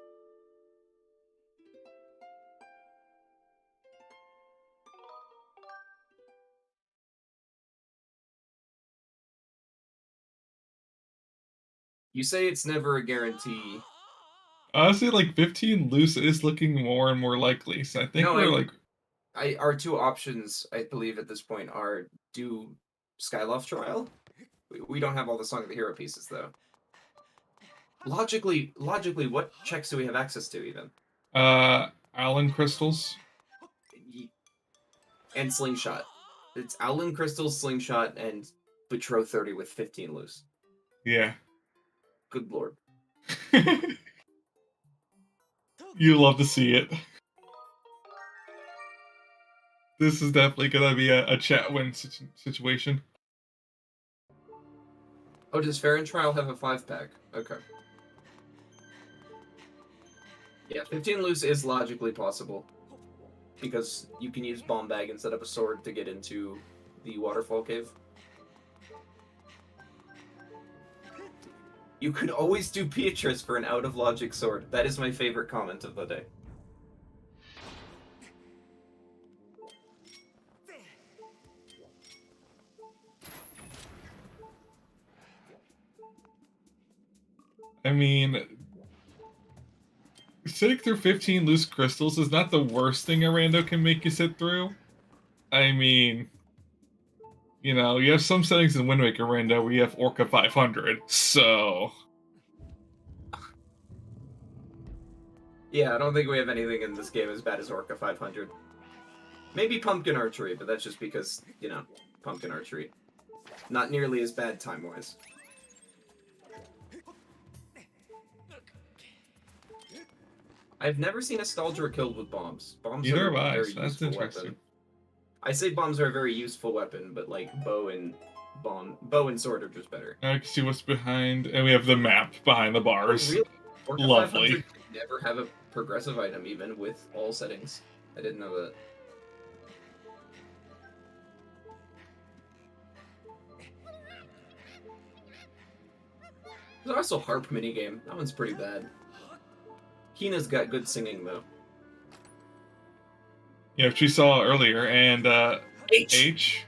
You say it's never a guarantee. Honestly, like 15 loose is looking more and more likely. So I think our 2 options, I believe, at this point are do Skyloft Trial. We don't have all the Song of the Hero pieces, though. Logically, what checks do we have access to, even? Allen Crystals. And Slingshot. It's Allen Crystals, Slingshot, and Betro 30 with 15 loose. Yeah. Good lord. You love to see it. This is definitely going to be a chat win situation. Oh, does Fair and Trial have a 5-pack? Okay. Yeah, 15 loose is logically possible. Because you can use Bomb Bag instead of a sword to get into the Waterfall Cave. You could always do Beatrice for an out-of-logic sword. That is my favorite comment of the day. I mean, sitting through 15 loose crystals is not the worst thing a rando can make you sit through. I mean, you know, you have some settings in Wind Waker rando where you have Orca 500, so... Yeah, I don't think we have anything in this game as bad as Orca 500. Maybe Pumpkin Archery, but that's just because, you know, Pumpkin Archery. Not nearly as bad time-wise. I've never seen a Stalger killed with bombs. Bombs are a very useful weapon. I say bombs are a very useful weapon, but like bow and sword are just better. I can see what's behind, and we have the map behind the bars. Really? Orca Lovely. 500 never have a progressive item, even with all settings. I didn't know that. There's also harp minigame. That one's pretty bad. Kina's got good singing, though. Yeah, which we saw earlier, and H.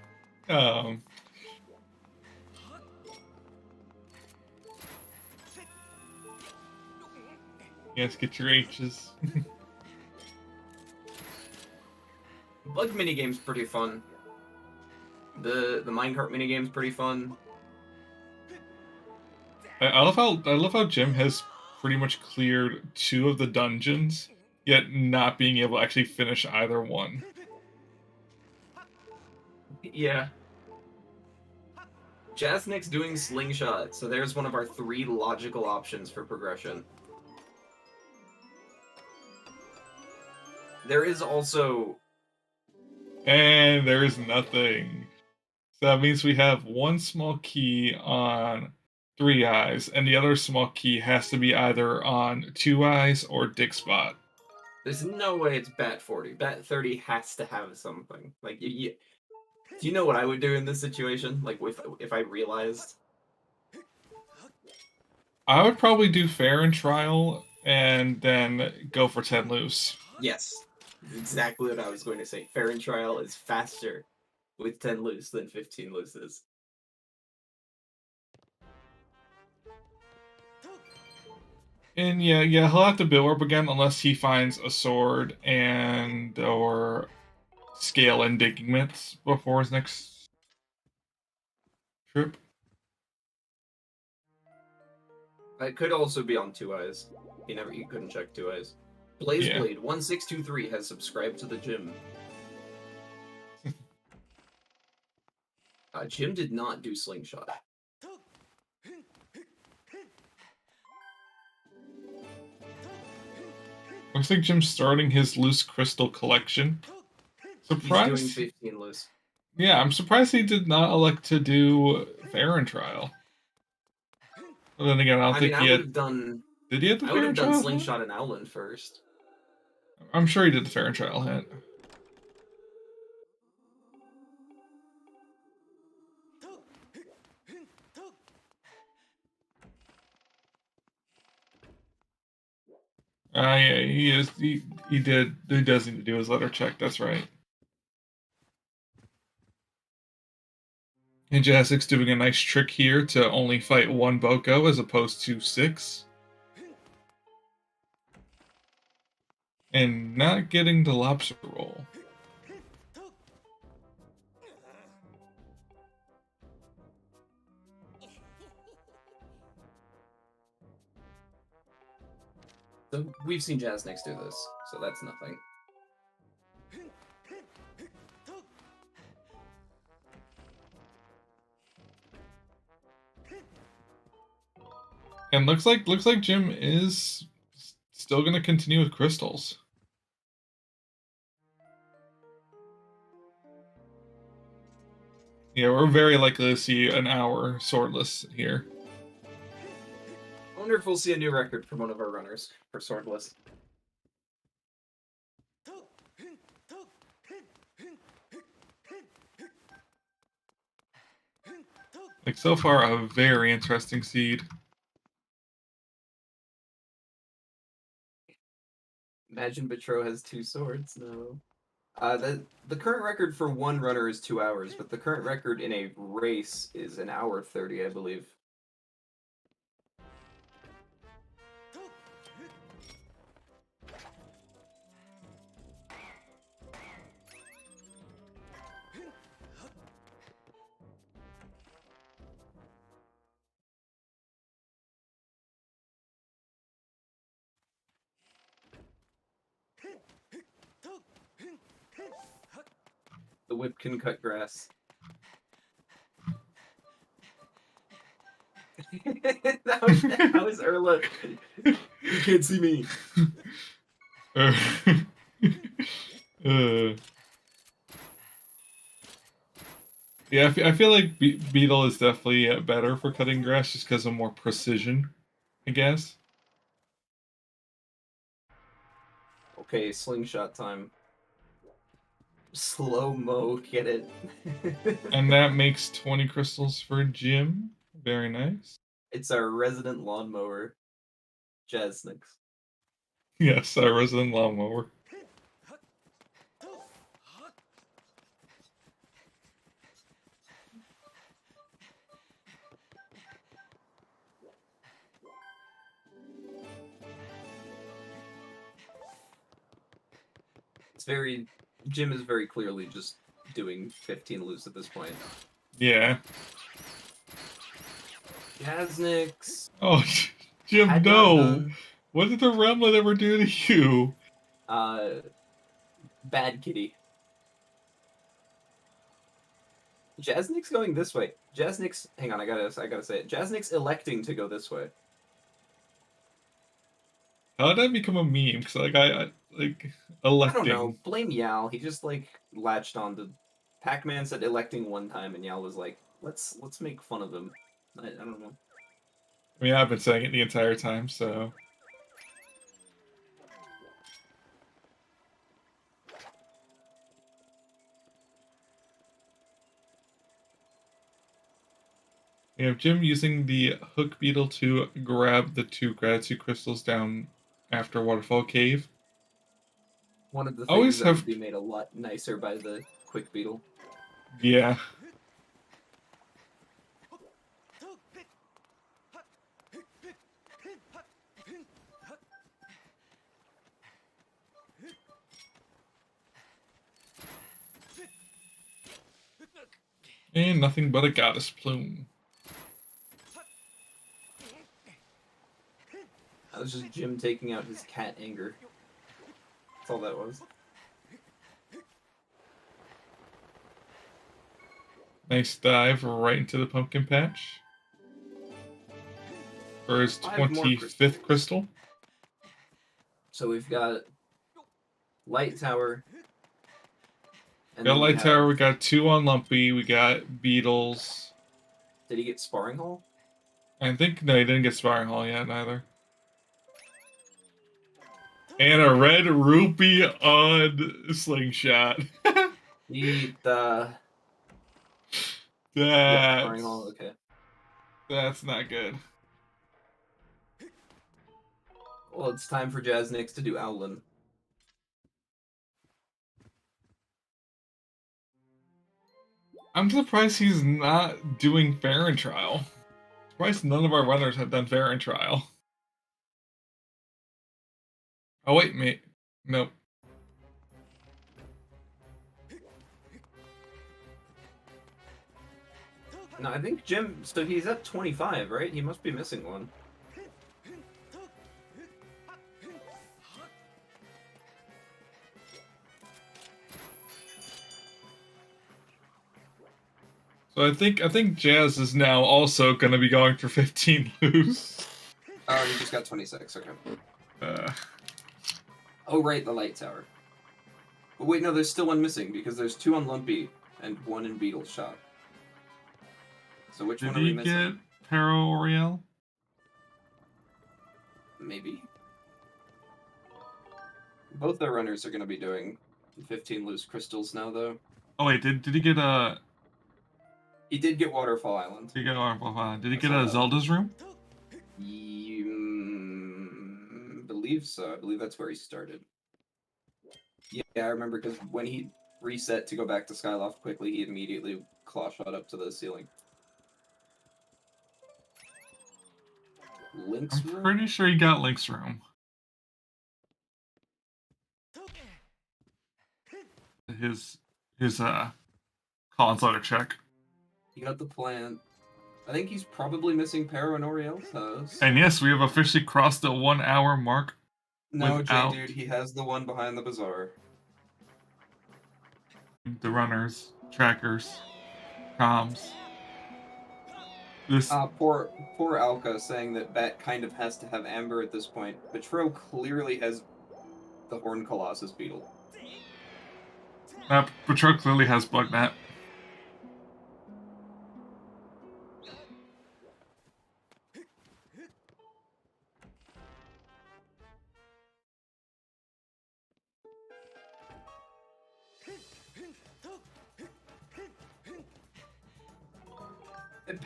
Yes, get your H's. Bug minigame's pretty fun. The minecart minigame's pretty fun. I love how Jim has pretty much cleared 2 of the dungeons, yet not being able to actually finish either one. Yeah. Jasnix doing Slingshot, so there's one of our 3 logical options for progression. There is also... And there is nothing. So that means we have 1 small key on 3 eyes, and the other small key has to be either on 2 eyes or Dig Spot. There's no way it's Bat 40. Bat 30 has to have something. Like, do you know what I would do in this situation? Like, if I realized? I would probably do Fair and Trial, and then go for 10 loose. Yes. Exactly what I was going to say. Fair and Trial is faster with 10 loose than 15 loose is. And yeah, he'll have to build up again unless he finds a sword and or scale and digging mitts before his next trip. It could also be on 2 eyes. He couldn't check 2 eyes. Blazeblade 1623 has subscribed to the gym. Jim did not do Slingshot. Looks like Jim's starting his loose crystal collection. Surprised. He's doing 15 loose. Yeah, I'm surprised he did not elect to do Farron trial. But then again, I don't think he would had. have done. Did he have the I would Farron have done trial? slingshot and Owlin first. I'm sure he did the Farron trial hit. Yeah, he is. He did. He does need to do his letter check. That's right. And Jasnix doing a nice trick here to only fight one Boko as opposed to 6. And not getting the lobster roll. So we've seen Jasnix do this, so that's nothing. And looks like Jim is still going to continue with crystals. Yeah, we're very likely to see an hour swordless here. I wonder if we'll see a new record from one of our runners for swordless. Like, so far, a very interesting seed. Imagine Betro has 2 swords. No. The current record for one runner is 2 hours, but the current record in a race is 1 hour 30, I believe. The whip can cut grass. that was Erla. You can't see me. Yeah, I feel like Beetle is definitely better for cutting grass just because of more precision, I guess. Okay, slingshot time. Slow-mo, get it. And that makes 20 crystals for Jim. Very nice. It's our resident lawnmower, Jasnix. Yes, our resident lawnmower. Jim is very clearly just doing 15 loose at this point. Yeah. Jasnix. Oh, Jim, no! What did the Remlet ever do to you? Bad kitty. Jasnix going this way. Jasnix, hang on, I gotta say it. Jasnix electing to go this way. How did that become a meme? Because I electing. I don't know. Blame Yal. He just latched on to. Pac-Man said electing one time, and Yal was like, "Let's make fun of him." I don't know. I mean, I've been saying it the entire time, so. We have Jim using the hook beetle to grab the 2 gratitude crystals down after Waterfall Cave. One of the things that would be made a lot nicer by the quick beetle. Yeah. And nothing but a goddess plume. That was just Jim taking out his cat anger. That's all that was. Nice dive right into the pumpkin patch. For his 25th crystal. So we've got Light Tower. We got Light Tower, we got 2 on Lumpy, we got Beetles. Did he get Sparring Hole? I think, no, he didn't get Sparring Hall yet, neither. And a red rupee on Slingshot. Sparring Hall, okay. That's not good. Well, it's time for Jasnix to do Owlin. I'm surprised he's not doing Fair and Trial. Surprised none of our runners have done Fair and Trial. Oh wait, mate. Nope. No, I think Jim, so he's at 25, right? He must be missing one. So I think Jazz is now also going to be going for 15 loose. Oh, he just got 26, okay. Oh, right, the Light Tower. But wait, no, there's still one missing, because there's 2 on Lumpy and 1 in Beetle's shop. So which one are we missing? Did he get Pero Oriel? Maybe. Both their runners are going to be doing 15 loose crystals now, though. Oh wait, did he get a... He did get Waterfall Island. Did he get Waterfall Island? Did he get a Zelda's room? Believe so. I believe that's where he started. Yeah, I remember because when he reset to go back to Skyloft quickly, he immediately claw shot up to the ceiling. Link's room? I'm pretty sure he got Link's room. His Collins letter check. He got the plant. I think he's probably missing Pero and Oriel's house. And yes, we have officially crossed the 1 hour mark. No, without... J-Dude, he has the one behind the bazaar. The runners, trackers, comms. This poor Alka saying that Bat kind of has to have Amber at this point. Betro clearly has the Horn Colossus Beetle. Betro clearly has Bugnet.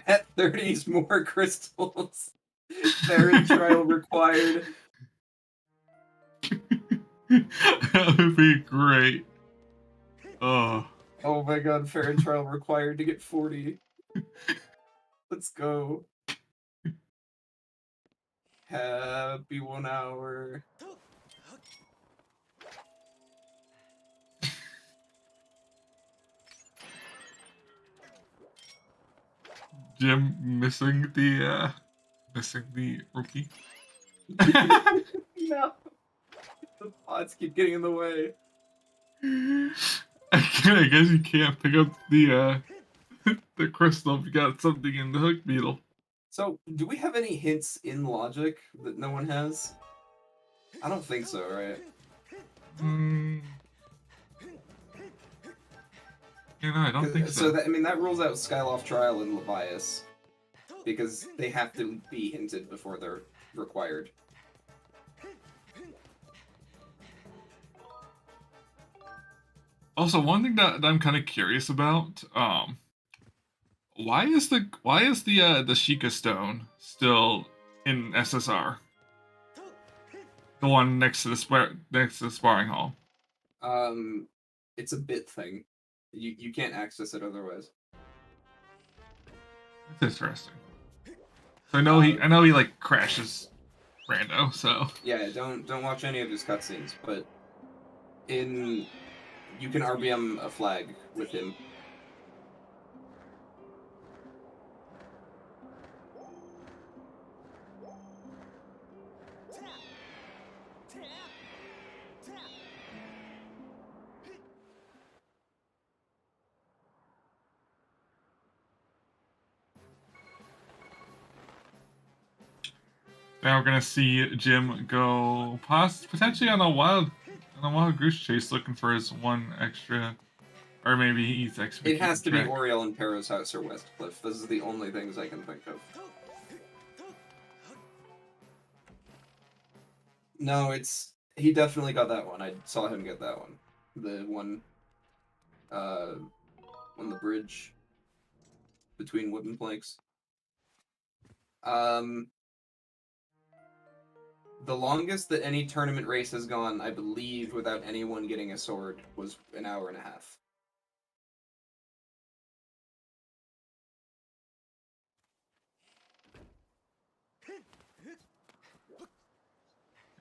At 30s, more crystals. Fair trial required. That would be great. Oh my god, fair trial required to get 40. Let's go. Happy 1 hour. Jim missing the rookie. No. The pots keep getting in the way. I guess you can't pick up the the crystal if you got something in the hook beetle. So, do we have any hints in logic that no one has? I don't think so, right? You know, I don't think so. So that rules out Skyloft Trial and Levias. Because they have to be hinted before they're required. Also, one thing that I'm kind of curious about, why is the Sheikah stone still in SSR? The one next to the sparring hall. It's a bit thing. You can't access it otherwise. That's interesting. So I know he like crashes rando, so yeah, don't watch any of his cutscenes, but you can RBM a flag with him. Now we're gonna see Jim go potentially on a wild goose chase, looking for his one extra, or maybe he's extra. It has to be Oriel and Para's house or Westcliff. This is the only things I can think of. No, he definitely got that one. I saw him get that one. The one on the bridge between wooden planks. The longest that any tournament race has gone, I believe, without anyone getting a sword, was an hour and a half.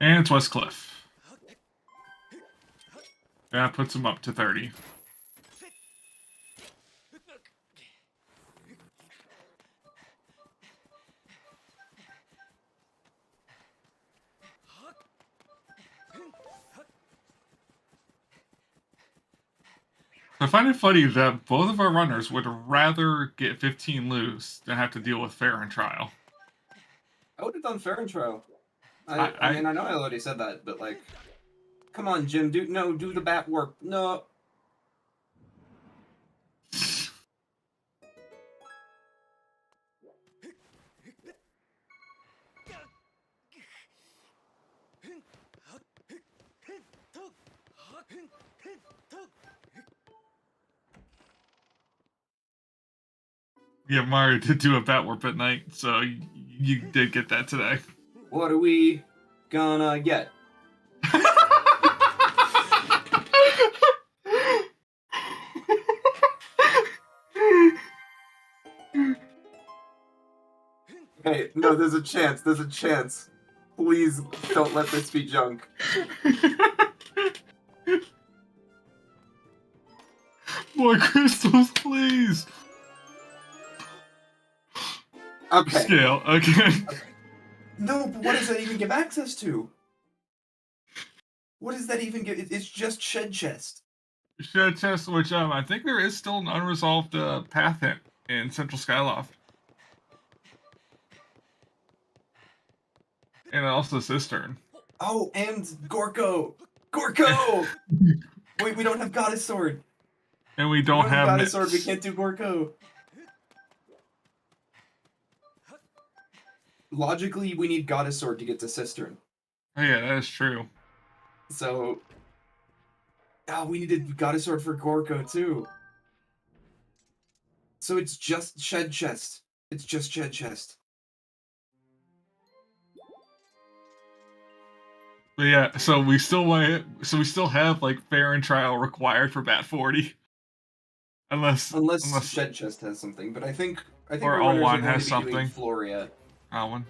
And it's Westcliff. That puts him up to 30. I find it funny that both of our runners would rather get 15 loose than have to deal with fair and trial. I would have done fair and trial. I mean, I know I already said that, but like, come on, Jim, do the bat work. No. Yeah, Mario did do a bat warp at night, so you did get that today. What are we gonna get? Hey, no, there's a chance. There's a chance. Please don't let this be junk. More crystals, please. Okay. Scale, okay. No, but what does that even give access to? What does that even give? It's just Shed Chest. Shed Chest, which I think there is still an unresolved path hint in Central Skyloft. And also Cistern. Oh, and Gorko! Gorko! Wait, we don't have Goddess Sword. And we don't have Goddess Sword, we can't do Gorko. Logically, we need Goddess Sword to get to Cistern. Oh yeah, that is true. So... Oh, we needed Goddess Sword for Gorko, too. So it's just Shed Chest. It's just Shed Chest. But yeah, so we still have like fair and trial required for Bat 40. Unless Shed Chest has something, but I think or our runners Alwan are going has to be something. doing Floria. Alwan.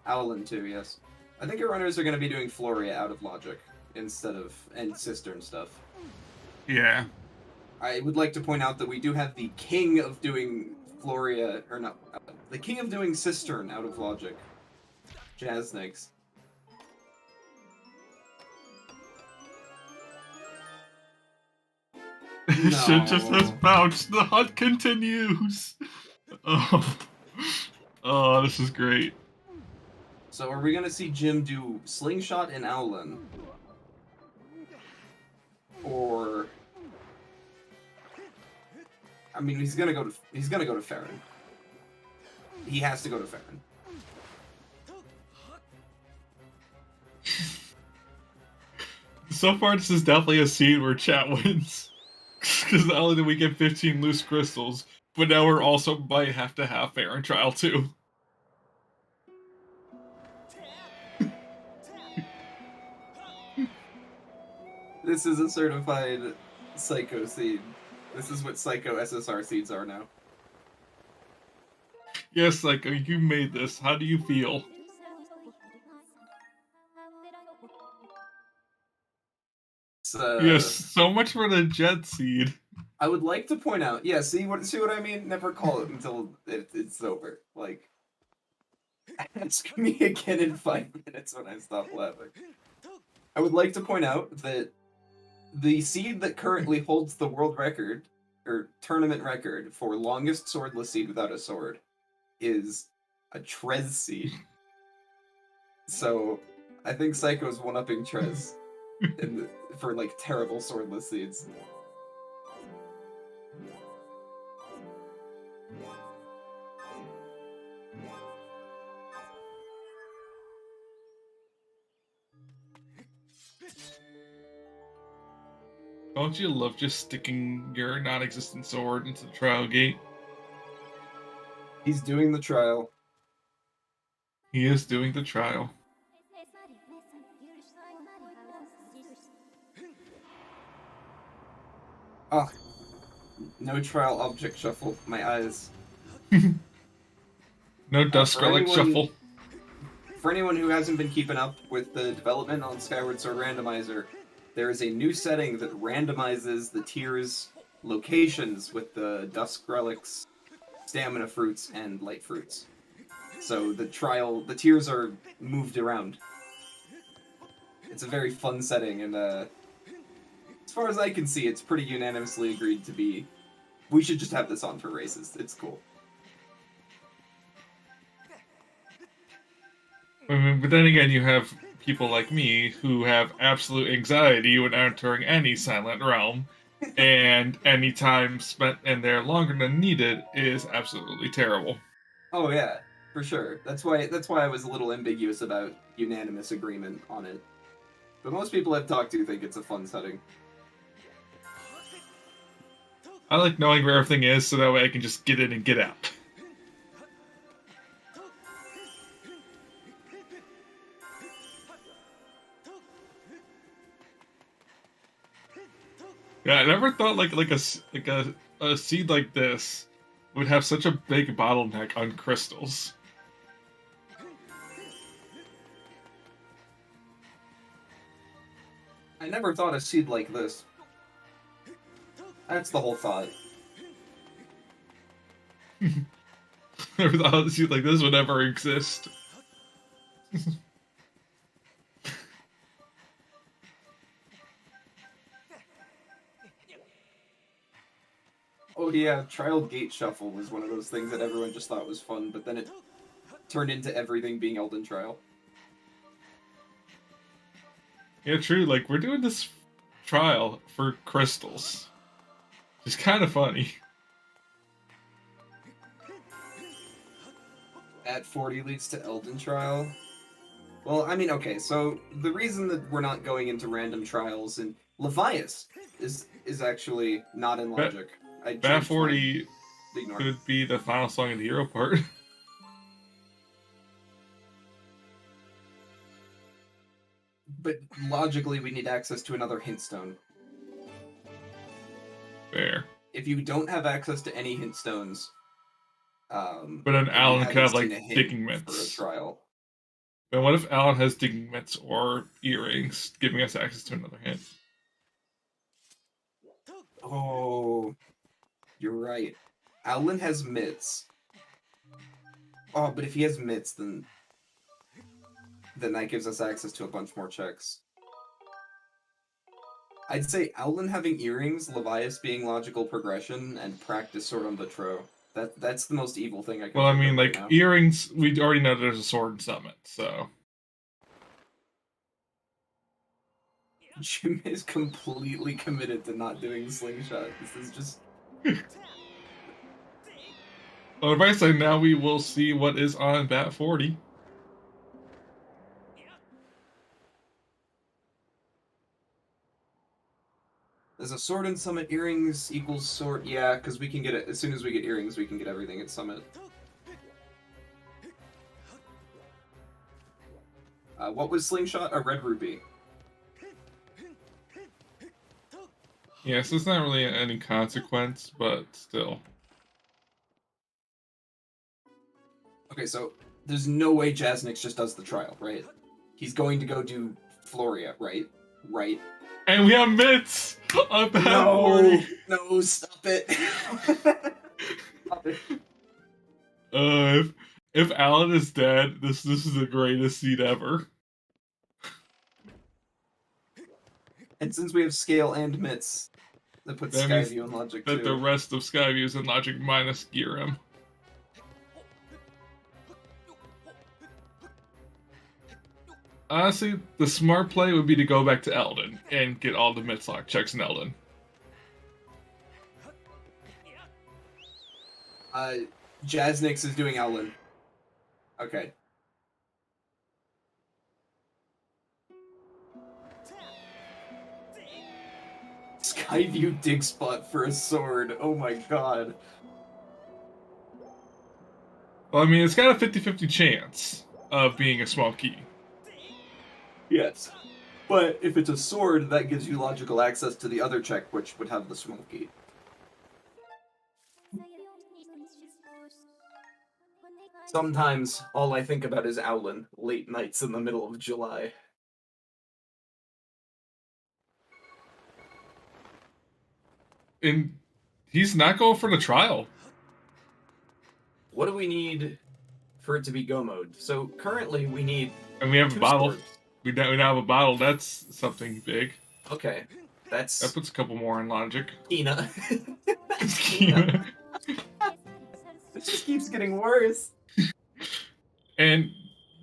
Owlin too, yes. I think our runners are going to be doing Floria out of Logic instead of and Cistern stuff. Yeah. I would like to point out that we do have the king of doing Floria, or not, the king of doing Cistern out of Logic, Jasnix. No. Shit just has bounced. The hunt continues. Oh, this is great. So are we gonna see Jim do Slingshot and Owlin? Or I mean he's gonna go to Farron. He has to go to Farron. So far this is definitely a scene where chat wins. Because not only did we get 15 loose crystals, but now we're also might have to have fair and trial too. This is a certified Psycho seed. This is what Psycho SSR seeds are now. Yes, Psycho, you made this. How do you feel? Yes, so much for the Jet seed. I would like to point out, yeah, see what I mean? Never call it until it's over. Like, ask me again in 5 minutes when I stop laughing. I would like to point out that the seed that currently holds the world record, or tournament record, for longest swordless seed without a sword is a Trez seed. So, I think Psycho's one-upping Trez for like terrible swordless seeds. Don't you love just sticking your non-existent sword into the trial gate? He's doing the trial. He is doing the trial. Oh, no trial object shuffle. My eyes. No dust relic shuffle. For anyone who hasn't been keeping up with the development on Skyward Sword Randomizer, there is a new setting that randomizes the tiers' locations with the dusk relics, stamina fruits, and light fruits. So the tiers are moved around. It's a very fun setting, and as far as I can see, it's pretty unanimously agreed to be. We should just have this on for races. It's cool. I mean, but then again, you have people like me who have absolute anxiety when entering any silent realm, and any time spent in there longer than needed is absolutely terrible. Oh yeah, for sure. That's why I was a little ambiguous about unanimous agreement on it. But most people I've talked to think it's a fun setting. I like knowing where everything is, so that way I can just get in and get out. Yeah, I never thought like a seed like this would have such a big bottleneck on crystals. I never thought a seed like this. That's the whole thought. Never thought a seed like this would ever exist. Oh yeah, Trial Gate Shuffle was one of those things that everyone just thought was fun, but then it turned into everything being Elden Trial. Yeah, true, like, we're doing this trial for crystals. It's kind of funny. At 40 leads to Elden Trial? Well, I mean, okay, so the reason that we're not going into random trials, and Levias is actually not in logic. Bat 40 could be the final song of the hero part. But logically, we need access to another hint stone. Fair. If you don't have access to any hint stones, but then Alan could have like digging mitts. For a trial. But what if Alan has digging mitts or earrings, giving us access to another hint? Oh, you're right. Alan has mitts. Oh, but if he has mitts, then that gives us access to a bunch more checks. I'd say Alan having earrings, Levias being logical progression, and practice sword on Batro. That's the most evil thing I can. Well, I mean, like, earrings, we already know there's a sword in Summit, so. Jim is completely committed to not doing Slingshot. This is just... Well, if I say now, we will see what is on Bat 40. There's a sword in Summit, earrings equals sword. Yeah, because we can get it as soon as we get earrings, we can get everything at Summit. What was Slingshot? A red rupee. Yes, it's not really any consequence, but still. Okay, so there's no way Jasnix just does the trial, right? He's going to go do Floria, right? Right. And we have mitts on Bat 40. No, stop it. Stop it. If Alan is dead, this is the greatest seed ever. And since we have scale and mitts, that puts Skyview in logic too. That the rest of Skyview is in logic minus Giram. Honestly, the smart play would be to go back to Eldon and get all the mid-lock checks in Eldon. Jasnix is doing Ellen. Okay. Skyview dig spot for a sword. Oh my god. Well, I mean, it's got a 50-50 chance of being a small key. Yes. But if it's a sword, that gives you logical access to the other check, which would have the small key. Sometimes all I think about is Owlin, late nights in the middle of July. And he's not going for the trial. What do we need for it to be go mode? So currently we need. And we have a bottle. Swords. We now have a bottle. That's something big. Okay, that's. That puts a couple more in logic. Ina. Ina. It just keeps getting worse. And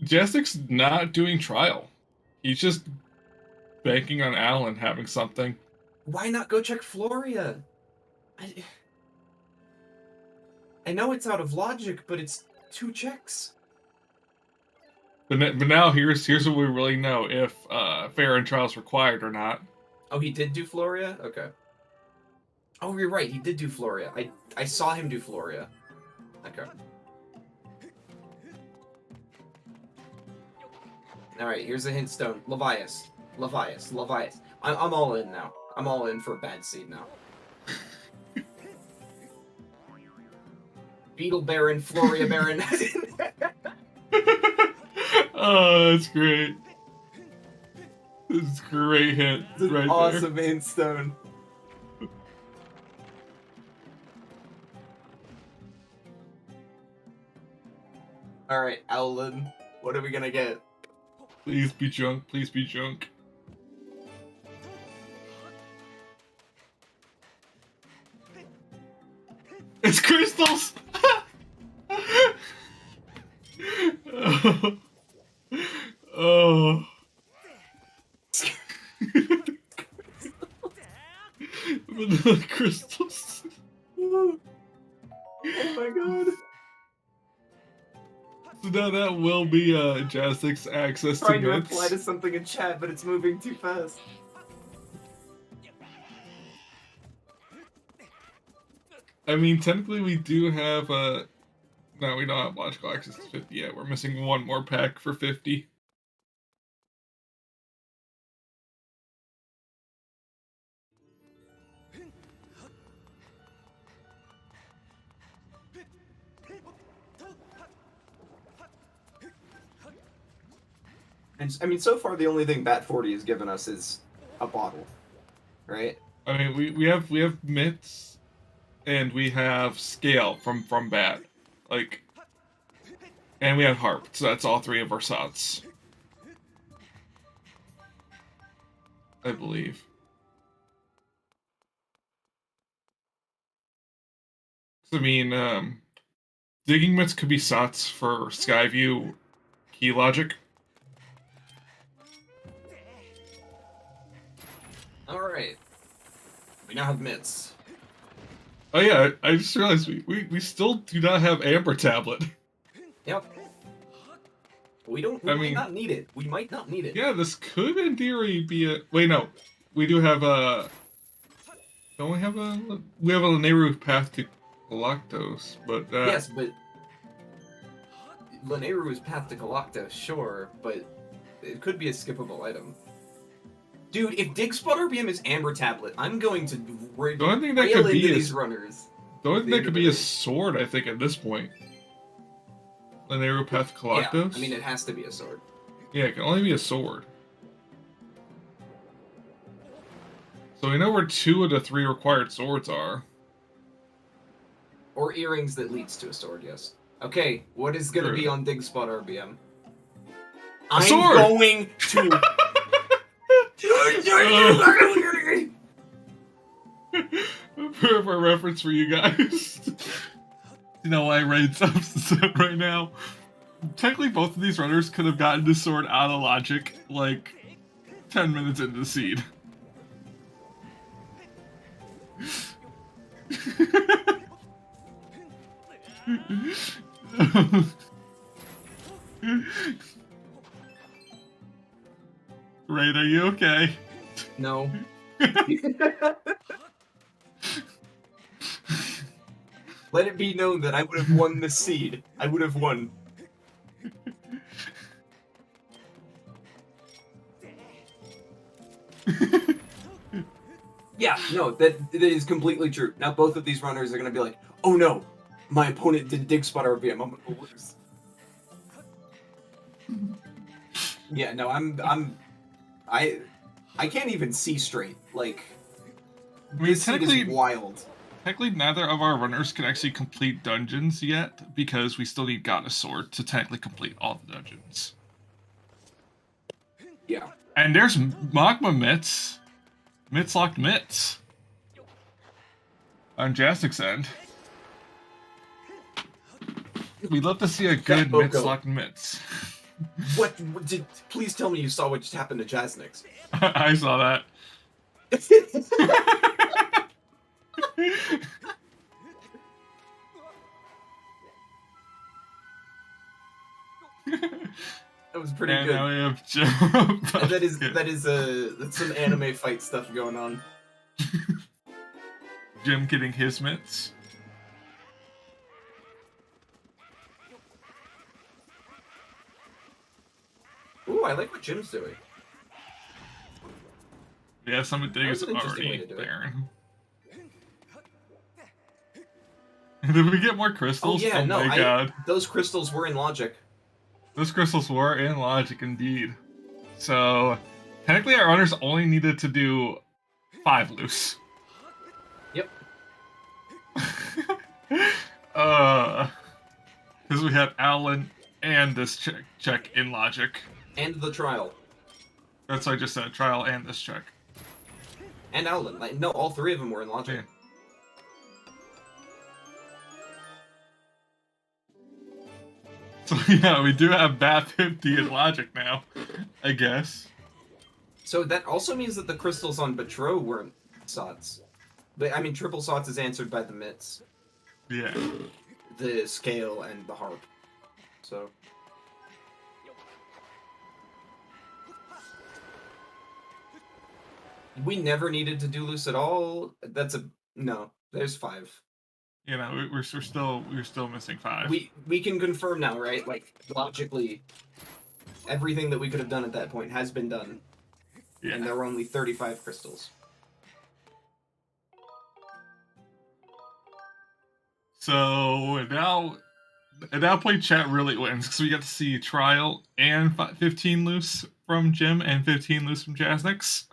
Jasnix's not doing trial. He's just banking on Alan having something. Why not go check Floria? I know it's out of logic, but it's 2 checks. But now here's what we really know if fair and trial is required or not. Oh, he did do Floria? Okay. Oh, you're right. He did do Floria. I saw him do Floria. Okay. Alright, here's a hint stone. Levias. I'm all in now. I'm all in for a bad seed now. Beetle Baron, Floria Baron. Oh, that's great. This is a great hit. It's an right awesome hint stone. Alright, Owlin. What are we gonna get? Please be junk. Please be junk. It's crystals! Oh. Vanilla crystals. Oh my god. So now that will be Jasnix's access to Trying to bits. reply to something in chat, but it's moving too fast. I mean, technically we do have no, we don't have logical access to 50 yet. We're missing one more pack for 50. And I mean, so far the only thing Bat 40 has given us is a bottle, right? I mean, we have mitts, and we have scale from Bat, like, and we have harp. So that's all 3 of our sots, I believe. I mean, digging mitts could be sots for Skyview key logic. Alright. We now have mitts. Oh yeah, I just realized we still do not have Amber Tablet. Yep. We might not need it. We might not need it. Yeah, this could in theory be a... Wait, no. We do have a... Don't we have a... We have a Lanayru path to Galactos, but... Yes, but... Lanayru's path to Galactos, sure, but it could be a skippable item. Dude, if Dig Spot RBM is Amber Tablet, I'm going to the only thing that rail could into be these runners. The only thing that could be a sword, I think, at this point. Lanayru path to Galactos? Yeah, I mean, it has to be a sword. Yeah, it can only be a sword. So we know where 2 of the 3 required swords are. Or earrings that leads to a sword, yes. Okay, what is going to be on Dig Spot RBM? I'm sword! going to... For a reference for you guys. You know why I raid substance right now? technically both of these runners could have gotten this sword out of logic like 10 minutes into the seed. Right, are you okay? No. Let it be known that I would have won the seed. I would have won. Yeah, no, that is completely true. Now both of these runners are gonna be like, oh no, my opponent did dig spot RBM, I'm gonna lose. Yeah, no, I can't even see straight. Like, I mean, this seed is wild. Technically, neither of our runners can actually complete dungeons yet, because we still need Goddess Sword to technically complete all the dungeons. Yeah. And there's Magma Mitts. Mitts locked Mitts. On Jasnix end. We'd love to see a good Mitts locked Mitts. What did? Please tell me you saw what just happened to Jasnix. I saw that. That was pretty good. Now we have Jim. That's some anime fight stuff going on. Jim getting his mitts. Ooh, I like what Jim's doing. Yeah, some of is already there. Did we get more crystals? Oh yeah, no, my God. Those crystals were in logic. Those crystals were in logic indeed. So, technically our runners only needed to do 5 loose. Yep. Because we had Alan and this check in logic. And the trial. That's what I just said, trial and this check. And Alan. Like, no, all 3 of them were in logic. Yeah. So yeah, we do have Bath 50 in logic now, I guess. So that also means that the crystals on Betrow weren't sots. But, I mean, triple sots is answered by the mitts. Yeah. The scale and the harp. So... We never needed to do loose at all. No. There's 5. You know, we're still missing 5. We can confirm now, right? Like, logically, everything that we could have done at that point has been done. Yeah. And there were only 35 crystals. So now, at that point, chat really wins because we get to see trial and 15 loose from Jim and 15 loose from Jasnix.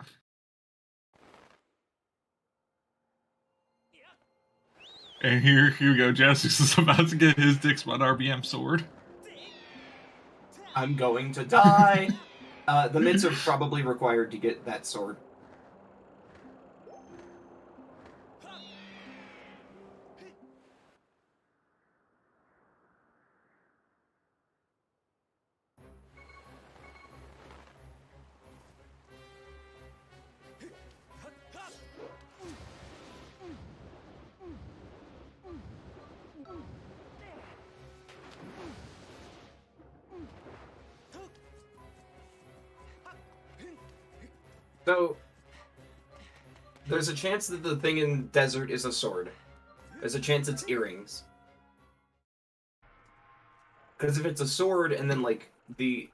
And here we go. Jasnix is about to get his Dick Spot RBM sword. I'm going to die. The mitts are probably required to get that sword. So, there's a chance that the thing in desert is a sword. There's a chance it's earrings. Because if it's a sword and then, like, the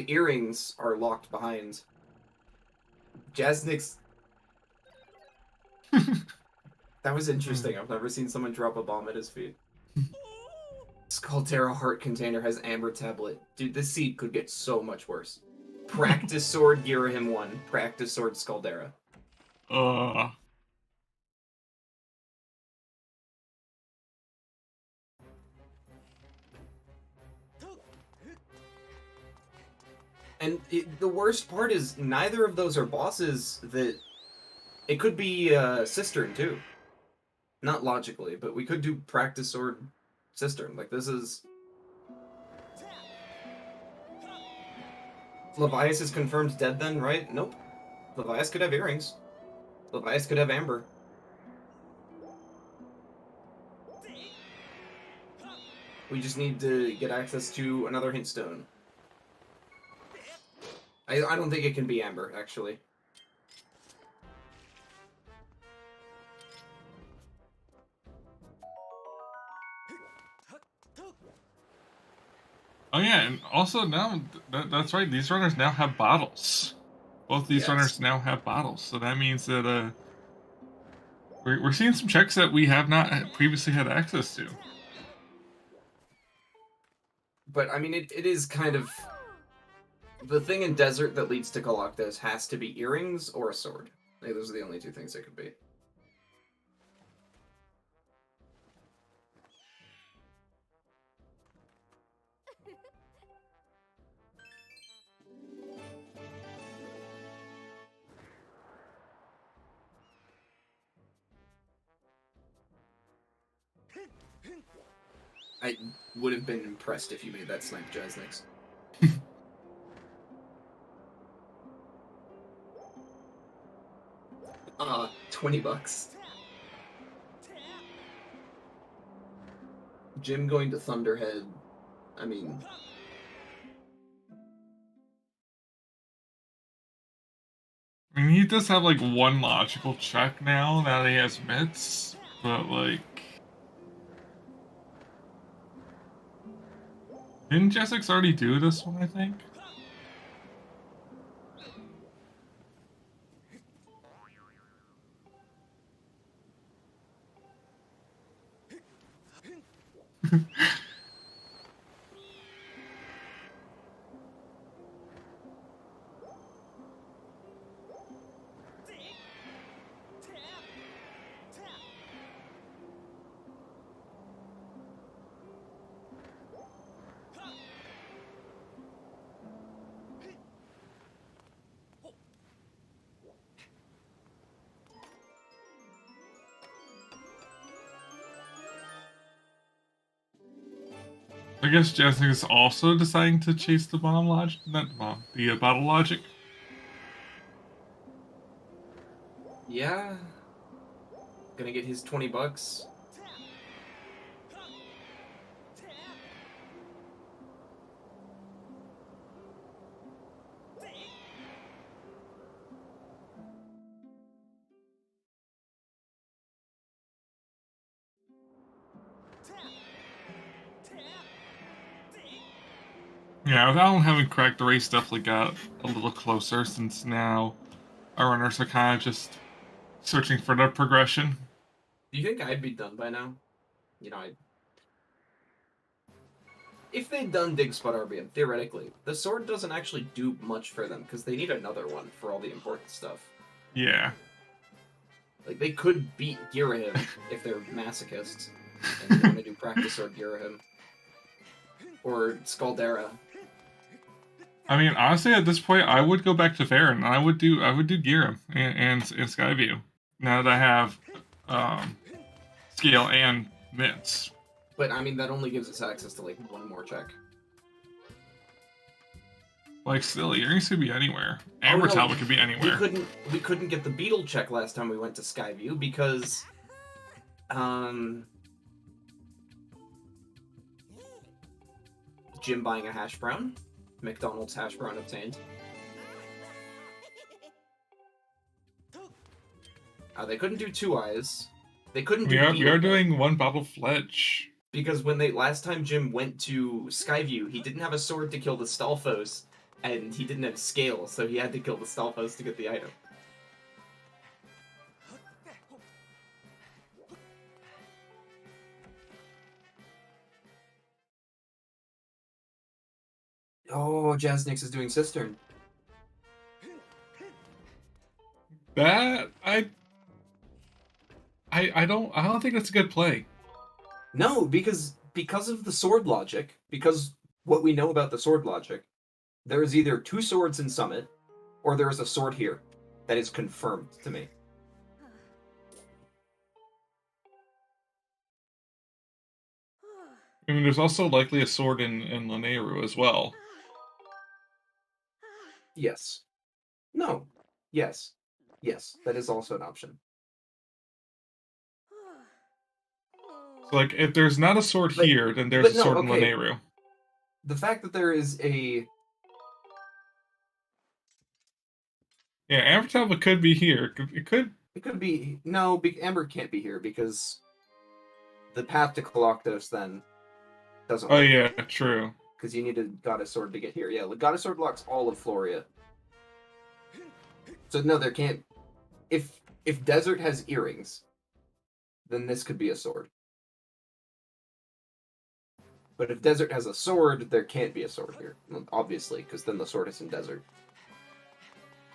earrings are locked behind Jasnix. That was interesting. I've never seen someone drop a bomb at his feet. Scaldera heart container has amber tablet. Dude, this seed could get so much worse. Practice sword Girahim 1. Practice sword Scaldera. And the worst part is neither of those are bosses that... It could be Cistern, too. Not logically, but we could do Practice Sword Cistern. Like, this is... Levias is confirmed dead then, right? Nope. Levias could have earrings. Levias could have amber. We just need to get access to another hint stone. I don't think it can be amber, actually. Oh yeah, and also now, that's right, these runners now have bottles. Both these runners now have bottles, so that means that we're seeing some checks that we have not previously had access to. But, I mean, it is kind of... The thing in Desert that leads to Galactus has to be earrings or a sword. Like, those are the only two things it could be. I would have been impressed if you made that snipe, Jasnix. 20 bucks. Jim going to Thunderhead. I mean... I mean, he does have, like, one logical check now that he has mitts, but, like... Didn't Jasnix already do this one, I think? I guess Jasnix is also deciding to chase the bomb logic, not the bomb, the bottle logic. Yeah. Gonna get his 20 bucks. Yeah, without him having cracked, the race definitely got a little closer, since now our runners are kind of just searching for the progression. Do you think I'd be done by now? You know, if they'd done Dig Spot RBM, theoretically, the sword doesn't actually do much for them, because they need another one for all the important stuff. Yeah. Like, they could beat Girahim if they're masochists, and they want to do practice sword Girahim. Or Scaldera. I mean, honestly, at this point, I would go back to Farron. I would do Gira and Skyview. Now that I have Scale and Mitts. But, I mean, that only gives us access to, like, one more check. Like, still, earrings could be anywhere. Amber Talbot could be anywhere. We couldn't get the Beetle check last time we went to Skyview because... Jim buying a hash brown. McDonald's hash brown obtained. They couldn't do Two Eyes. They couldn't do We are doing one bottle Fletch. Because when last time Jim went to Skyview, he didn't have a sword to kill the Stalfos, and he didn't have scale, so he had to kill the Stalfos to get the item. Oh, Jasnix is doing Cistern. That I don't think that's a good play. No, because of the sword logic, because what we know about the sword logic, there is either two swords in Summit, or there is a sword here. That is confirmed to me. I mean, there's also likely a sword in Lanayru as well. Yes. No. Yes. Yes. That is also an option. So, like, if there's not a sword here, then there's a sword in Lanayru. The fact that there is a... Yeah, Amber Tablet could be here. It could... It could be... No, Amber can't be here, because the path to Coloctos then doesn't work. Oh, yeah, true. Because you need a Goddess Sword to get here. Yeah, the Goddess Sword blocks all of Floria. So, no, there can't... If Desert has earrings, then this could be a sword. But if Desert has a sword, there can't be a sword here. Obviously, because then the sword is in Desert.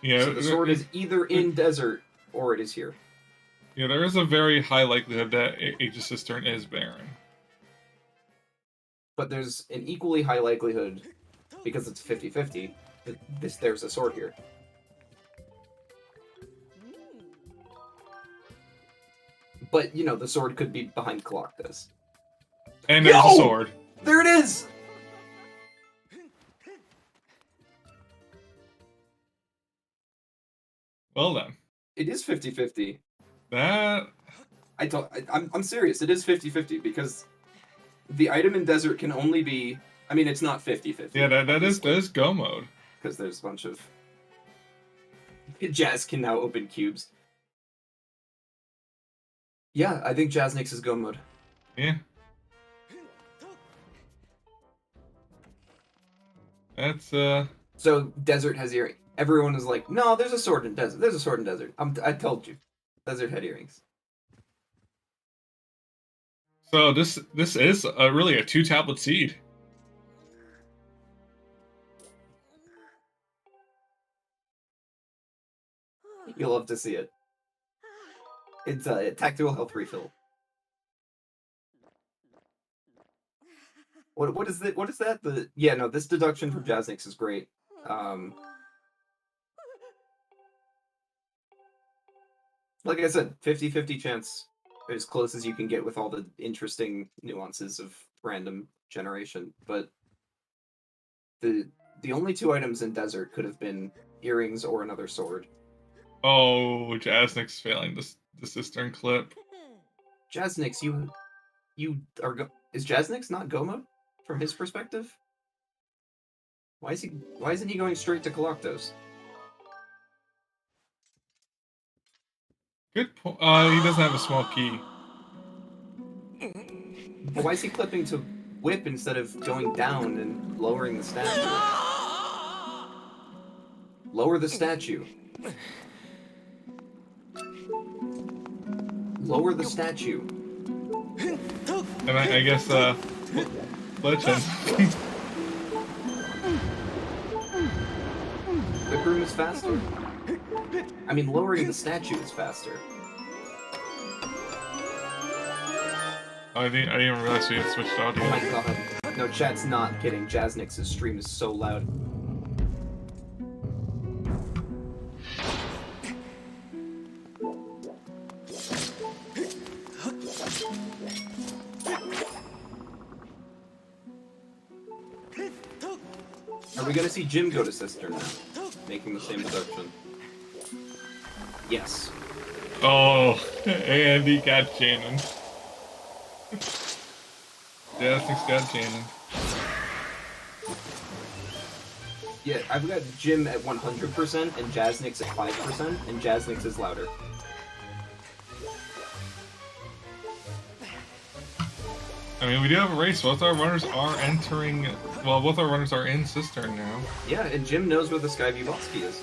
Yeah, so the sword is either in Desert, or it is here. Yeah, there is a very high likelihood that Aegis Cistern is barren. But there's an equally high likelihood, because it's 50-50, that there's a sword here. But, you know, the sword could be behind Coloctos. And there's a sword. There it is! Well then. It is 50-50. That... I'm serious, it is 50-50, because the item in Desert can only be... I mean, it's not 50-50. Yeah, that is go mode. Because there's a bunch of... Jazz can now open cubes. Yeah, I think Jasnix is go mode. Yeah. That's, So, Desert has earrings. Everyone is like, no, there's a sword in Desert. There's a sword in Desert. I told you. Desert had earrings. So, this is really a 2-tablet seed. You'll love to see it. It's a tactical health refill. What is that? What is that? Yeah, no, this deduction from Jasnix is great. Like I said, 50-50 chance, as close as you can get with all the interesting nuances of random generation. But the only two items in Desert could have been earrings or another sword. Oh, Jasnix failing the Cistern clip. Jasnix, you are is Jasnix not go mode from his perspective? Why isn't he going straight to Coloctos? Good point. He doesn't have a small key. But why is he clipping to whip instead of going down and lowering the statue? Lower the statue. Lower the statue. And I guess, Legend. The broom is faster. I mean, lowering the statue is faster. Oh, I didn't even realize we had switched audio. Oh my god. No, chat's not kidding. Jasnix's stream is so loud. Are we gonna see Jim go to Cistern now? Making the same deduction. Yes. Oh, and he got Shannon. Jasnix got Shannon. Yeah, I've got Jim at 100% and Jasnix at 5%, and Jasnix is louder. I mean, we do have a race. Both our runners are entering... Well, both our runners are in Cistern now. Yeah, and Jim knows where the Skyview boss key is.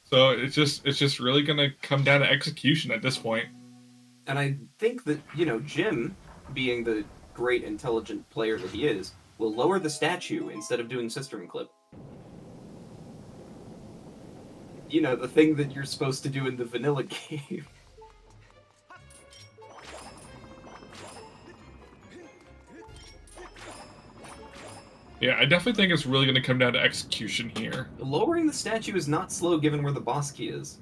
So it's just really gonna come down to execution at this point. And I think that, you know, Jim, being the great intelligent player that he is, will lower the statue instead of doing Cistern clip. You know, the thing that you're supposed to do in the vanilla game. Yeah, I definitely think it's really going to come down to execution here. Lowering the statue is not slow given where the boss key is.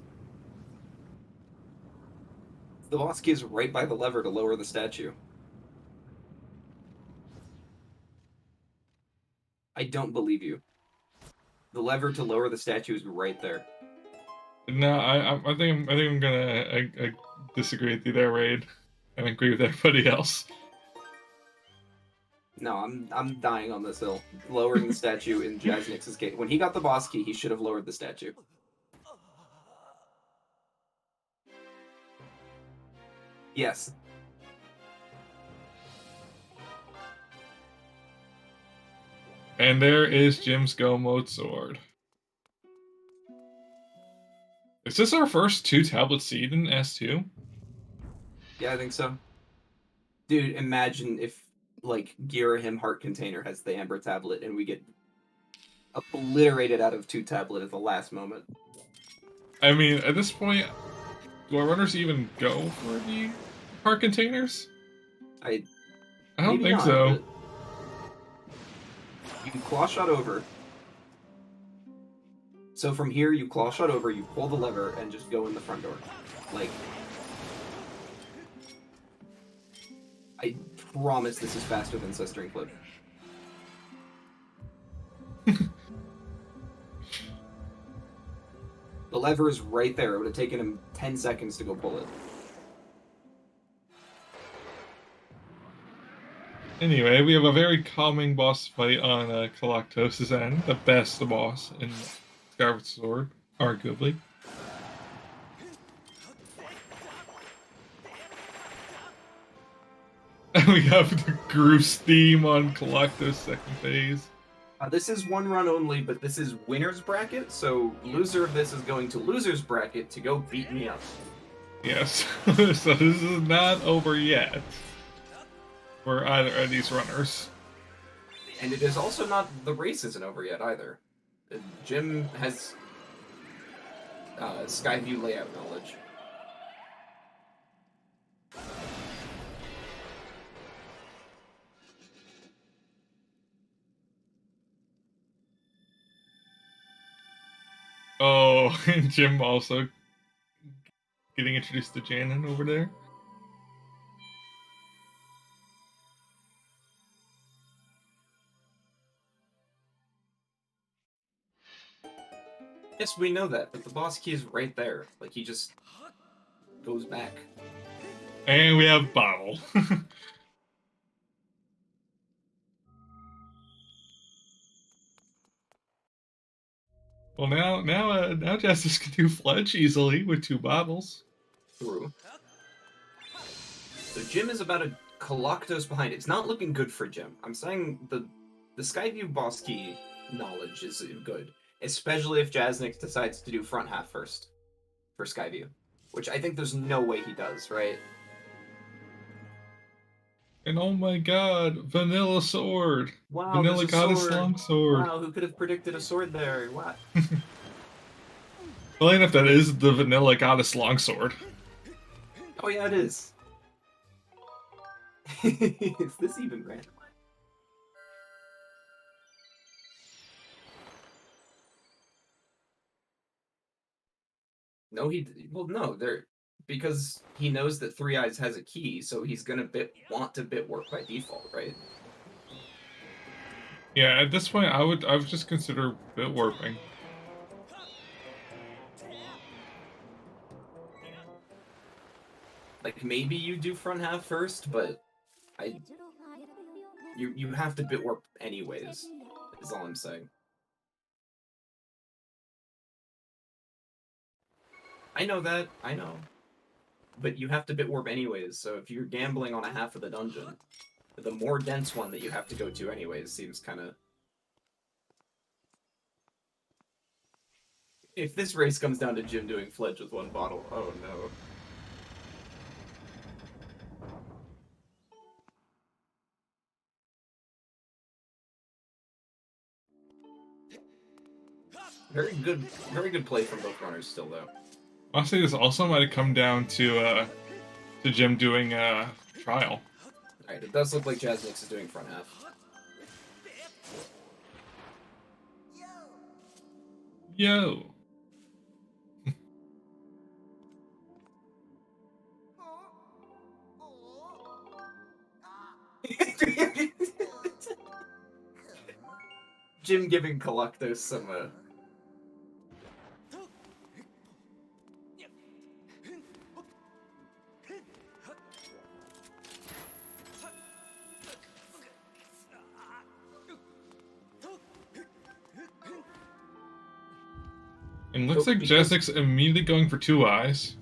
The boss key is right by the lever to lower the statue. I don't believe you. The lever to lower the statue is right there. No, I think I'm gonna disagree with you there, Raid, and agree with everybody else. No, I'm dying on this hill. Lowering the statue in Jasnix's case. When he got the boss key, he should have lowered the statue. Yes. And there is Jim's Go Mode Sword. Is this our first 2-tablet seed in S2? Yeah, I think so. Dude, imagine if, like, Girahim Heart Container has the Amber Tablet and we get obliterated out of 2-tablet at the last moment. I mean, at this point, do our runners even go for the heart containers? I don't think so. You claw shot over. So from here, you claw shot over, you pull the lever, and just go in the front door. Like, I promise this is faster than Sistering Clip. The lever is right there. It would have taken him 10 seconds to go pull it. Anyway, we have a very calming boss fight on Galactos' end. The best boss in Skyward Sword, arguably. We have the Groose theme on Galactos' second phase. This is one run only, but this is winner's bracket, so loser of this is going to loser's bracket to go beat me up. Yes, so this is not over yet for either of these runners. And it is also not, the race isn't over yet either. Jim has Skyview layout knowledge. Oh, and Jim also getting introduced to Janin over there. Yes, we know that, but the boss key is right there. Like, he just goes back. And we have Bottle. Well, now Justice can do Fledge easily with 2 bottles. True. So Jim is about a Galactos behind. It's not looking good for Jim. I'm saying the Skyview boss key knowledge is good. Especially if Jasnix decides to do front half first for Skyview. Which I think there's no way he does, right? And oh my god, Vanilla Sword! Wow, Vanilla Goddess Longsword! Wow, who could have predicted a sword there? What? Well, enough that is the Vanilla Goddess Longsword. Oh yeah, it is. Is this even random? No, no, because he knows that Three Eyes has a key, so he's gonna want to bit work by default, right? Yeah, at this point, I would just consider bit warping. Like, maybe you do front half first, but you have to bit warp anyways, is all I'm saying. I know that, I know. But you have to bit warp anyways, so if you're gambling on a half of the dungeon, the more dense one that you have to go to anyways seems kind of... If this race comes down to Jim doing Fledge with 1 bottle, oh no. Very good play from both runners still, though. Honestly, this also might have come down to Jim doing trial. Alright, it does look like Jasnix is doing front half. Yo! Jim giving Collectos some And looks like Jasnix immediately going for 2 eyes.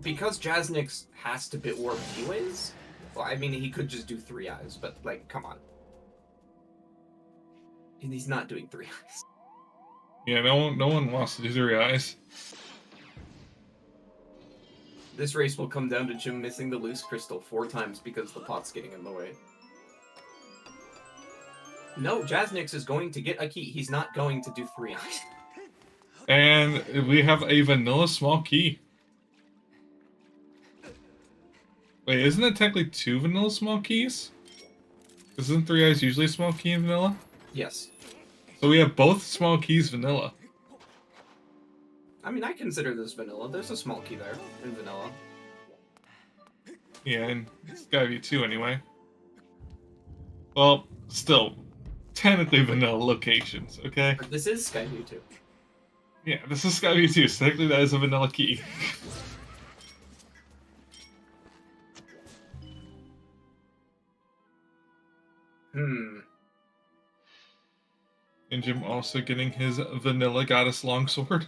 because Jasnix has to bit warp anyways. Well, I mean, he could just do 3 eyes, but like, come on. And he's not doing 3 eyes. Yeah, no one wants to do 3 eyes. This race will come down to Jim missing the loose crystal 4 times because the pot's getting in the way. No, Jasnix is going to get a key. He's not going to do 3 eyes. And we have a vanilla small key. Wait, isn't it technically 2 vanilla small keys? Isn't 3 eyes usually a small key in vanilla? Yes. So we have both small keys vanilla. I mean, I consider this vanilla. There's a small key there in vanilla. Yeah, and it's gotta be 2 anyway. Well, still, technically vanilla locations, okay? But this is Skyview 2. Yeah, this is gotta be 2, so technically that is a vanilla key. And Jim also getting his vanilla goddess longsword.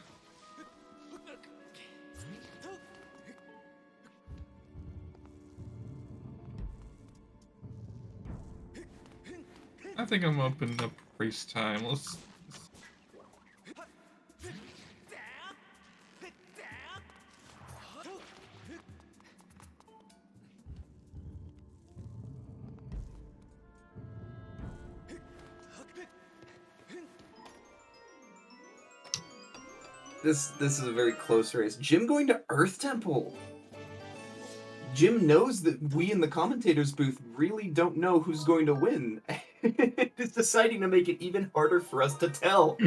I think I'm up in the race time. Let's. This is a very close race. Jim going to Earth Temple. Jim knows that we in the commentators booth really don't know who's going to win. It's deciding to make it even harder for us to tell.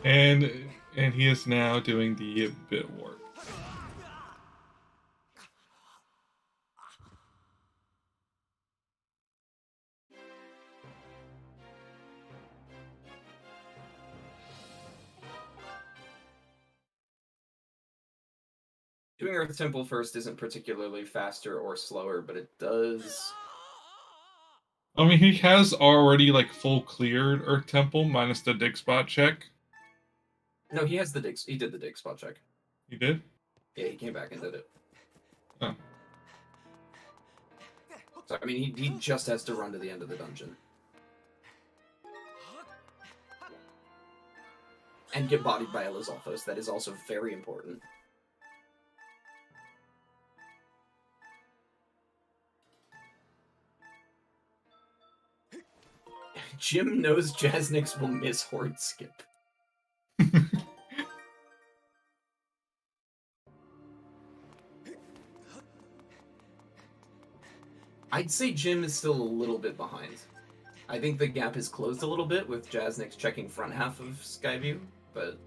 And he is now doing the bit warp. Doing Earth Temple first isn't particularly faster or slower, but it does... I mean, he has already, like, full cleared Earth Temple, minus the dig spot check. No, he has the dig... He did the dig spot check. He did? Yeah, he came back and did it. Oh. So, I mean, he just has to run to the end of the dungeon. And get bodied by Elizalthos. That is also very important. Jim knows Jasnix will miss Horde Skip. I'd say Jim is still a little bit behind. I think the gap is closed a little bit with Jasnix checking front half of Skyview, but...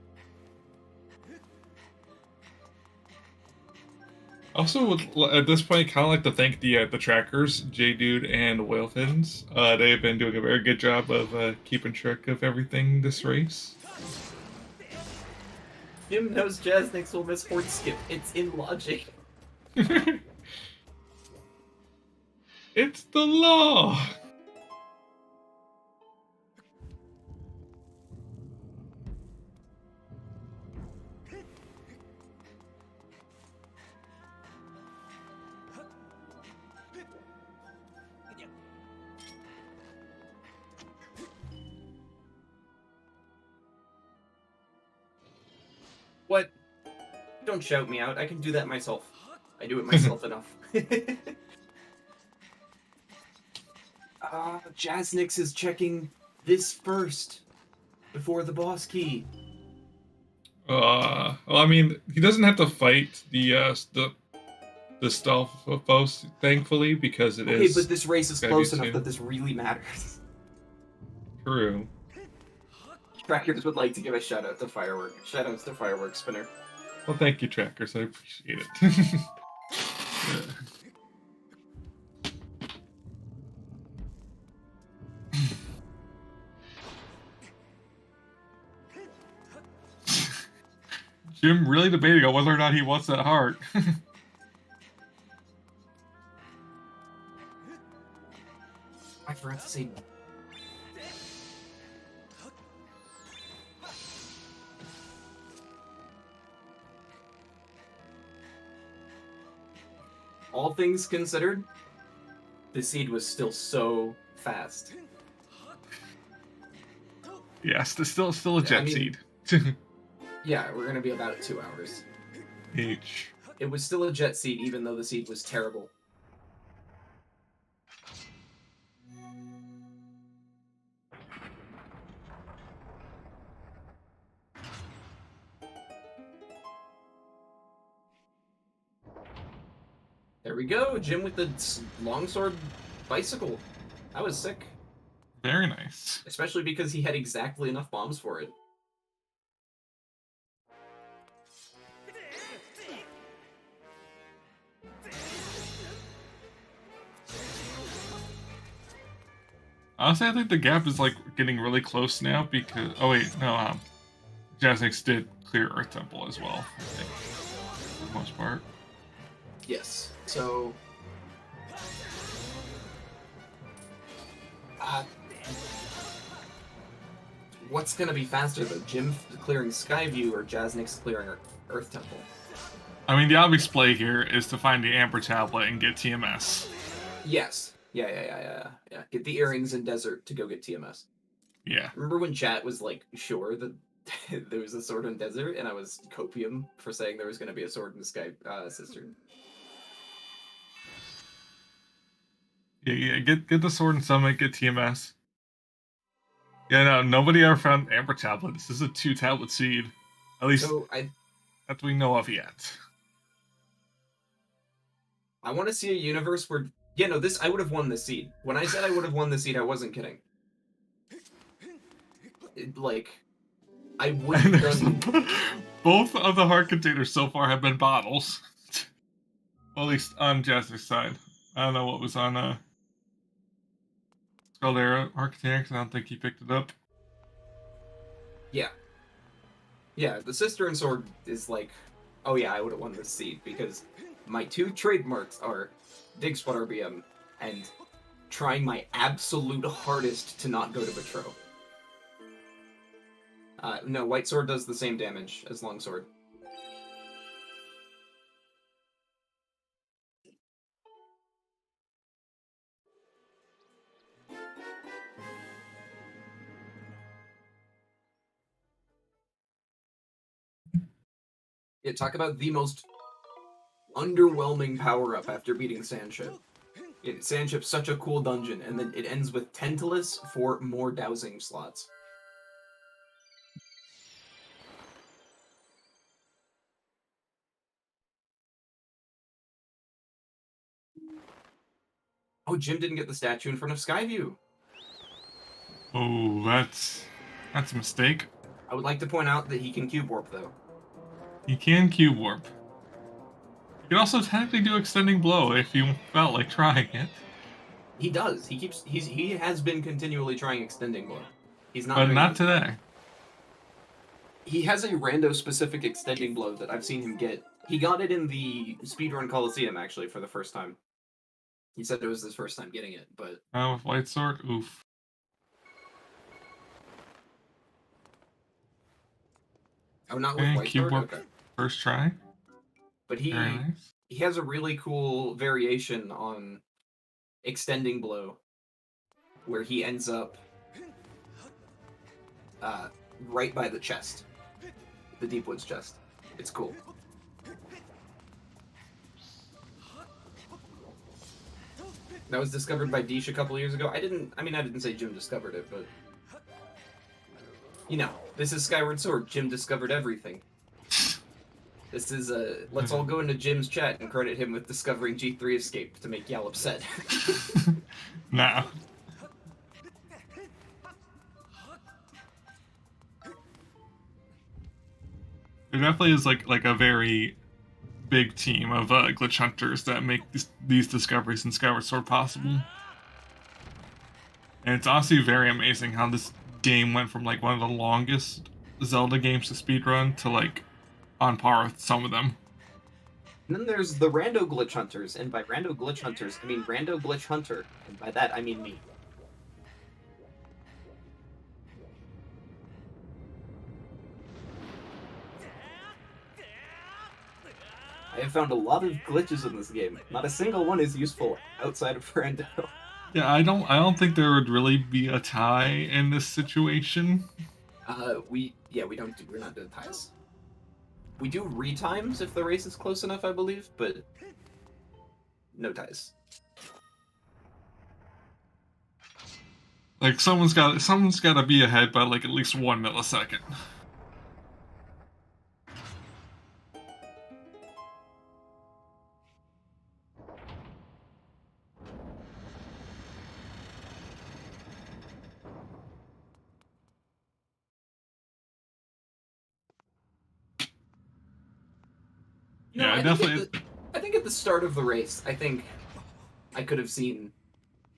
Also, at this point, kind of like to thank the trackers, J-Dude and Whalefins. They've been doing a very good job of keeping track of everything this race. Jim knows Jasnix will miss Horde Skip. It's in logic. It's the law! What? Don't shout me out. I can do that myself. I do it myself enough. Jasnix is checking this first before the boss key. Well, I mean, he doesn't have to fight the stealth post, thankfully, because it is. Okay, but this race is close enough that this really matters. True. Trackers would like to give a shout out to Firework. Shout outs to Firework Spinner. Well, thank you, Trackers. I appreciate it. Jim really debating on whether or not he wants that heart. I forgot to say. All things considered, the seed was still so fast. Yes, there's still a jet seed. Yeah, we're gonna be about at 2 hours. H. It was still a jet seed, even though the seed was terrible. There we go, Jim with the longsword bicycle. That was sick. Very nice. Especially because he had exactly enough bombs for it. Honestly, I think the gap is like getting really close now because Jasnix did clear Earth Temple as well, I think, for the most part. Yes. So what's gonna be faster though? Jim clearing Skyview or Jasnix clearing Earth Temple? I mean, the obvious play here is to find the Amber Tablet and get TMS. Yes. Yeah. Get the earrings in Desert to go get TMS. Yeah. Remember when chat was like sure that there was a sword in Desert, and I was copium for saying there was going to be a sword in the Sky Cistern? Yeah. Get the sword in Summit. Get TMS. Yeah, no, nobody ever found Amber Tablet. This is a 2-tablet seed, at least that we know of yet. I want to see a universe where I would have won this seed. When I said I would have won the seed, I wasn't kidding. I would have done. Both of the heart containers so far have been bottles. Well, at least on Jasnix's side. I don't know what was on Scaldera heart container, because I don't think he picked it up. Yeah, the Cistern sword is like, oh yeah, I would have won this seed because my 2 trademarks are Dig Spot RBM and trying my absolute hardest to not go to Betrow. No, White Sword does the same damage as Longsword. Yeah, talk about the most underwhelming power-up after beating Sandship. Sandship's such a cool dungeon, and then it ends with Tantalus for more dowsing slots. Oh, Jim didn't get the statue in front of Skyview. Oh, that's a mistake. I would like to point out that he can cube warp, though. He can cube warp. You can also technically do extending blow if you felt like trying it. He does. He has been continually trying extending blow. He's not. But not today. He has a rando specific extending blow that I've seen him get. He got it in the Speedrun Coliseum actually for the first time. He said it was his first time getting it, but With White Sword, oof. Oh, not with White Sword? Warp Okay. First try. But he nice. He has a really cool variation on extending blow where he ends up right by the chest. The Deepwoods chest. It's cool. That was discovered by Deesh a couple years ago. I didn't say Jim discovered it, but this is Skyward Sword. Jim discovered everything. This is let's all go into Jim's chat and credit him with discovering G3 Escape to make Yal upset. Nah. There definitely is like a very big team of glitch hunters that make these discoveries in Skyward Sword possible. And it's honestly very amazing how this game went from like one of the longest Zelda games to speedrun to like on par with some of them. And then there's the rando glitch hunters, and by rando glitch hunters, I mean rando glitch hunter, and by that I mean me. I have found a lot of glitches in this game. Not a single one is useful outside of rando. Yeah, I don't think there would really be a tie in this situation. We're not doing ties. We do retimes if the race is close enough, I believe, but no ties. Like someone's got to be ahead by like at least 1 millisecond. No, Yeah, definitely. I think at the start of the race, I think I could have seen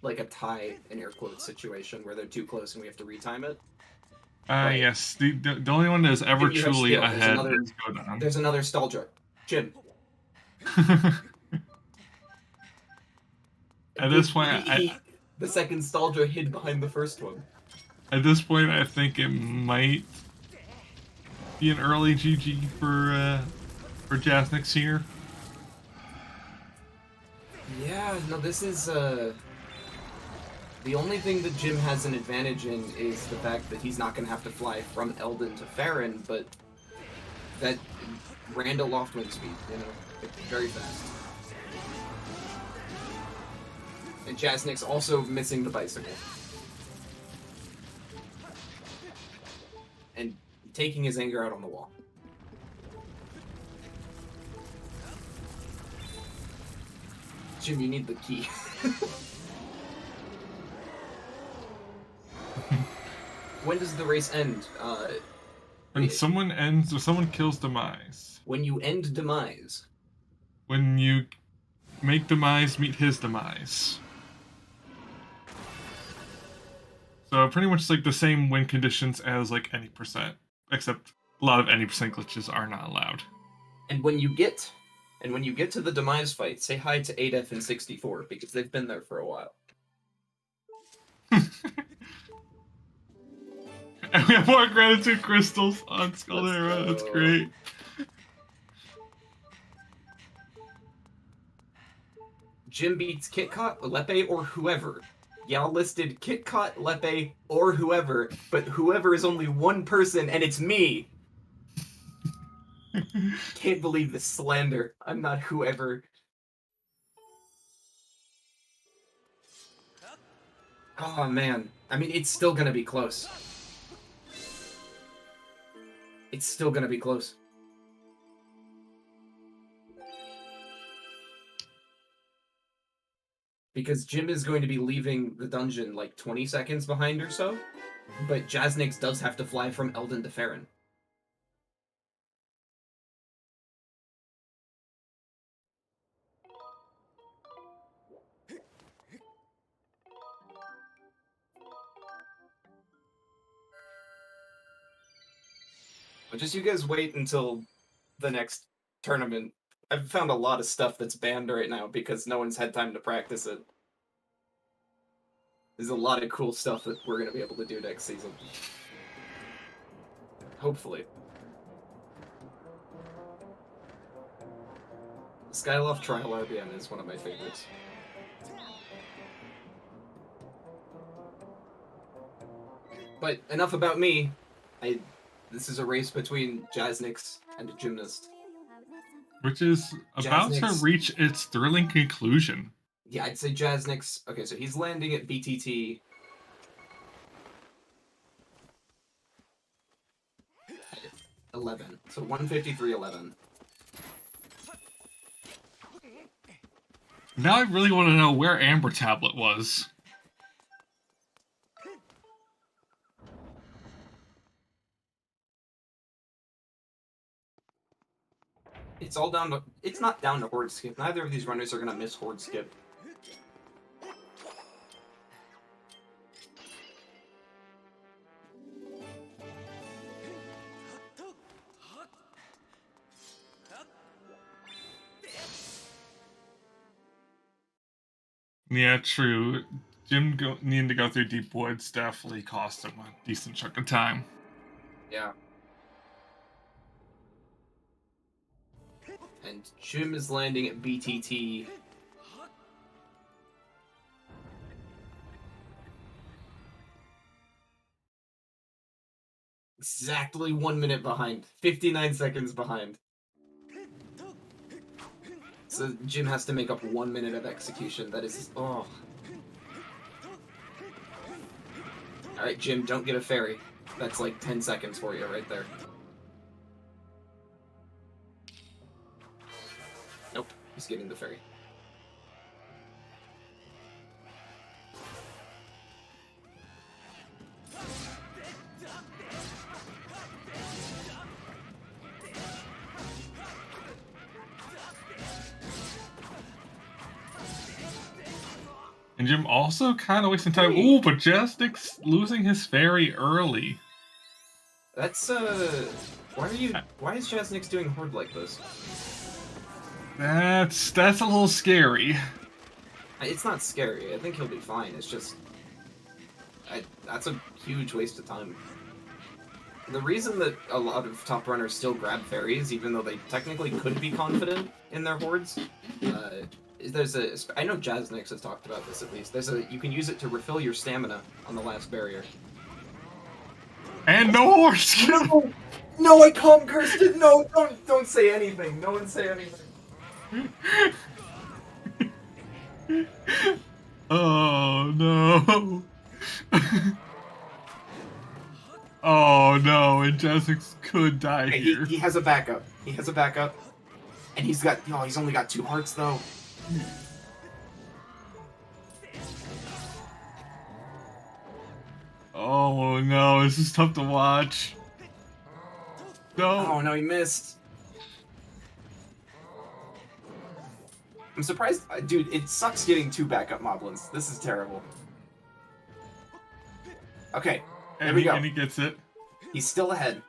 like a tie in air quotes situation where they're too close and we have to retime it. Yes. The only one that is ever truly ahead is Godon. There's another Stalja. Jim. At this point, the second Stalja hid behind the first one. At this point, I think it might be an early GG for Jasnix here. Yeah, no, this is the only thing that Jim has an advantage in is the fact that he's not going to have to fly from Eldon to Farron, but that random loft wind speed, you know, it's very fast. And Jasnix also missing the bicycle. And taking his anger out on the wall. Jim, you need the key. When does the race end? When someone kills Demise. When you end Demise. When you make Demise meet his demise. So pretty much like the same win conditions as like any percent, except a lot of any percent glitches are not allowed. And when you get to the Demise fight, say hi to 8F and 64 because they've been there for a while. And we have more gratitude crystals on Skullera. That's great. Jim beats KitKat, Lepe, or whoever. Y'all listed KitKat, Lepe, or whoever, but whoever is only one person, and it's me! Can't believe this slander. I'm not whoever. Oh, man. I mean, it's still gonna be close. It's still gonna be close. Because Jim is going to be leaving the dungeon like 20 seconds behind or so, but Jasnix does have to fly from Eldon to Farron. But just you guys wait until the next tournament. I've found a lot of stuff that's banned right now because no one's had time to practice it. There's a lot of cool stuff that we're going to be able to do next season. Hopefully. Skyloft Trial RBM is one of my favorites. But enough about me. This is a race between Jasnix and a gymnast. Which is about to reach its thrilling conclusion. Yeah, I'd say Jasnix. Okay, so he's landing at BTT. .11. So 153.11. Now I really want to know where Amber Tablet was. It's all down to... It's not down to Horde Skip. Neither of these runners are going to miss Horde Skip. Yeah, true. Jim needing to go through deep woods definitely cost him a decent chunk of time. Yeah. And Jim is landing at BTT. Exactly 1 minute behind. 59 seconds behind. So Jim has to make up 1 minute of execution. That is... oh. Alright, Jim, don't get a fairy. That's like 10 seconds for you right there. Nope, he's getting the fairy. And Jim also kind of wasting time. Ooh, but Jasnix losing his fairy early. That's, why is Jasnix doing horde like this? That's a little scary. It's not scary. I think he'll be fine. It's just... that's a huge waste of time. The reason that a lot of top runners still grab fairies, even though they technically could be confident in their hordes, there's a... I know Jasnix has talked about this at least. You can use it to refill your stamina on the last barrier. And no horse! No! No, I calm cursed it! No, don't say anything. No one say anything. Oh no. Oh no, and Jasnix could die here. He has a backup. He has a backup. And he's only got 2 hearts though. Oh no, this is tough to watch. No. Oh no, he missed. I'm surprised, dude, it sucks getting 2 backup moblins. This is terrible. Okay, there we go. And he gets it. He's still ahead.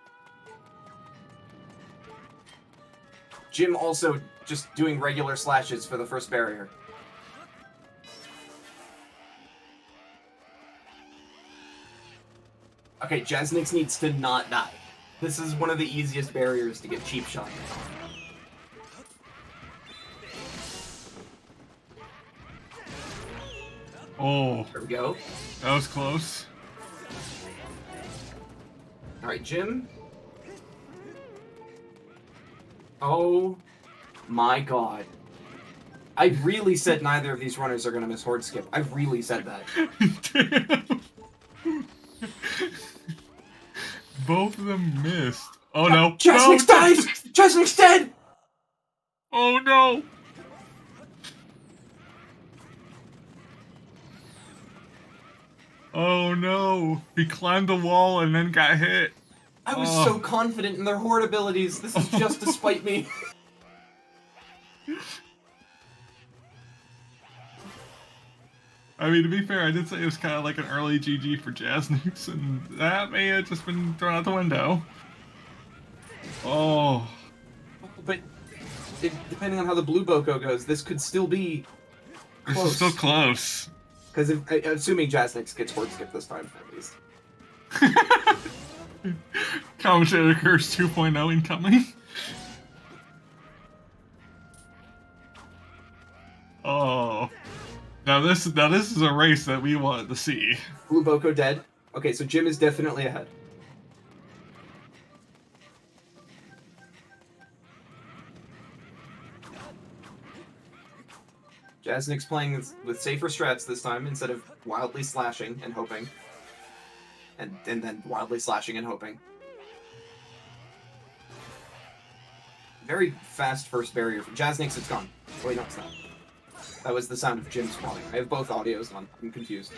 Jim also just doing regular slashes for the first barrier. Okay, Jasnix needs to not die. This is one of the easiest barriers to get cheap shot. Oh. There we go. That was close. Alright, Jim. Oh my god. I really said neither of these runners are gonna miss horde skip. I really said that. Damn. Both of them missed. Oh no. Jasnix died! Jasnix dead! Oh no. Oh no. He climbed the wall and then got hit. I was so confident in their horde abilities. This is just to spite me. I mean, to be fair, I did say it was kind of like an early GG for Jasnix, and that may have just been thrown out the window. Oh. But depending on how the blue Boko goes, this could still be close. This is still close. Because assuming Jasnix gets horde skip this time, at least. Commentator Curse 2.0 incoming. Oh. Now this is a race that we wanted to see. Blue Boko dead. Okay, so Jim is definitely ahead. Jasnix playing with safer strats this time instead of wildly slashing and hoping. And then wildly slashing and hoping. Very fast first barrier for Jasnix. It's gone. Oh, wait, no, it's not. That was the sound of Jim spawning. I have both audios on. I'm confused.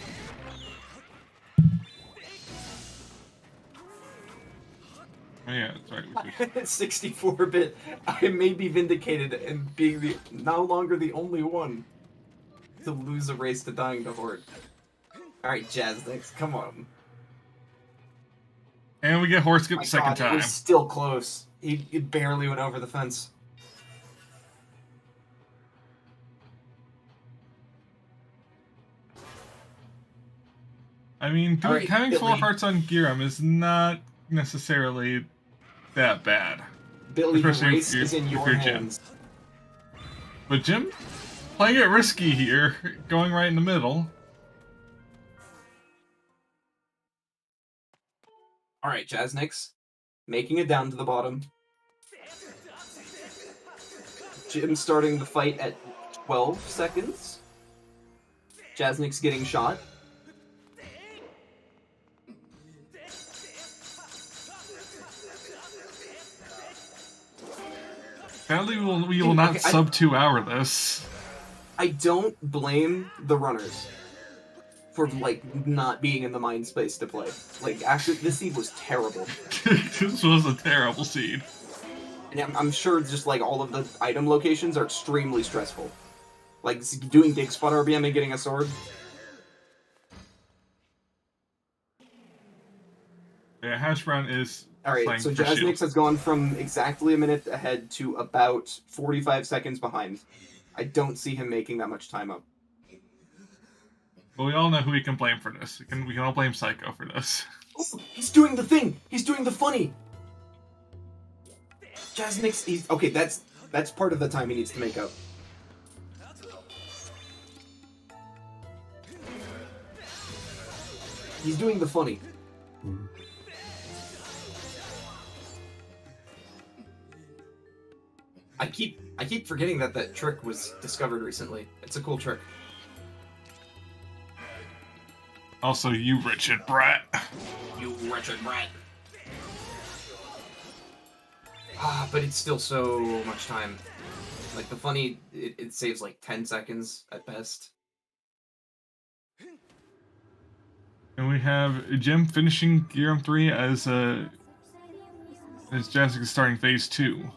Oh, yeah, that's right. 64-bit. I may be vindicated and being no longer the only one to lose a race to dying to horde. Alright, Jasnix, come on. And we get horse skip the second time. It was still close. He barely went over the fence. I mean, Alright, having Billy. 4 hearts on Giram is not necessarily that bad. Billy, the Especially race is in your you're Jim. hands. But Jim, playing it risky here, going right in the middle. Alright, Jasnix, making it down to the bottom. Jim starting the fight at 12 seconds. Jasnix getting shot. Sadly, we will not sub 2 hour this. I don't blame the runners for, like, not being in the mind space to play. Like, actually, this seed was terrible. This was a terrible seed. And I'm sure just, like, all of the item locations are extremely stressful. Like, doing dig spot RBM and getting a sword. Yeah, Hash Brown is Alright, so Jasnix has gone from exactly a minute ahead to about 45 seconds behind. I don't see him making that much time up. But we all know who we can blame for this. We can all blame Psycho for this. Oh, he's doing the thing! He's doing the funny! Jasnix, okay, that's part of the time he needs to make up. He's doing the funny. I keep forgetting that trick was discovered recently. It's a cool trick. Also, you wretched brat. You wretched brat. But it's still so much time. Like, the funny, it saves like 10 seconds at best. And we have Jim finishing Giram 3 as Jasnix is starting phase 2.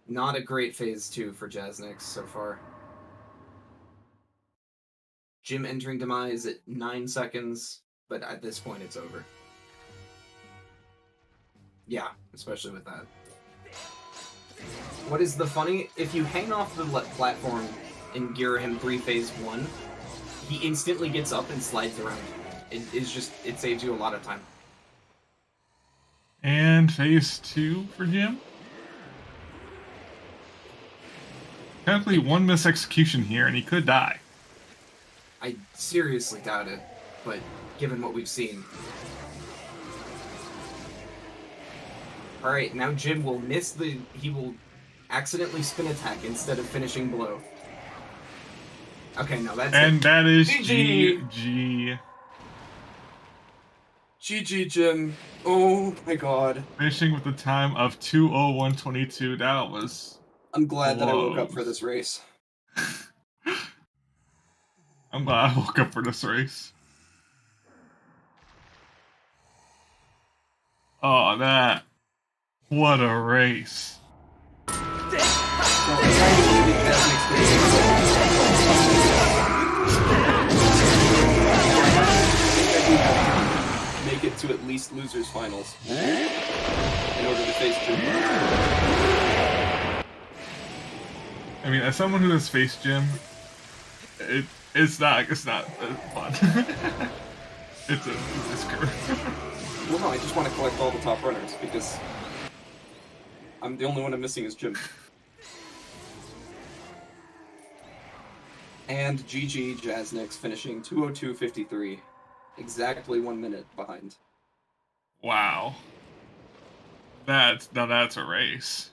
Not a great phase 2 for Jasnix so far. Jim entering Demise at 9 seconds, but at this point it's over. Yeah, especially with that. What is the funny? If you hang off the platform in Giram 3 phase 1, he instantly gets up and slides around. It saves you a lot of time. And phase 2 for Jim? Technically, one misexecution here, and he could die. I seriously doubt it, but given what we've seen. Alright, now Jim will he will accidentally spin attack instead of finishing blow. Okay, no, that's and it. That is GG. GG. GG, Jim. Oh my god. Finishing with a time of 2:01:22. That was... I'm glad that I woke up for this race. I'm glad I woke up for this race. Oh, that... What a race. Make it to at least losers finals in order to face Jim. I mean, as someone who has faced Jim, it's not fun. it's curve. Well, no, I just want to collect all the top runners because I'm the only one I'm missing is Jim. And GG Jasnix finishing 2:02:53, exactly 1 minute behind. Wow. That's a race.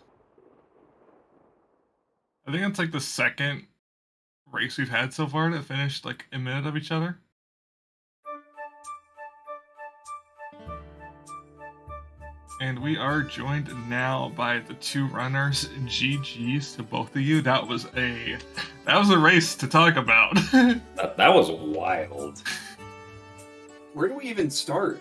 I think that's like the second race we've had so far that finished like a minute of each other. And we are joined now by the 2 runners. GG's to both of you. That was a race to talk about. that was wild. Where do we even start?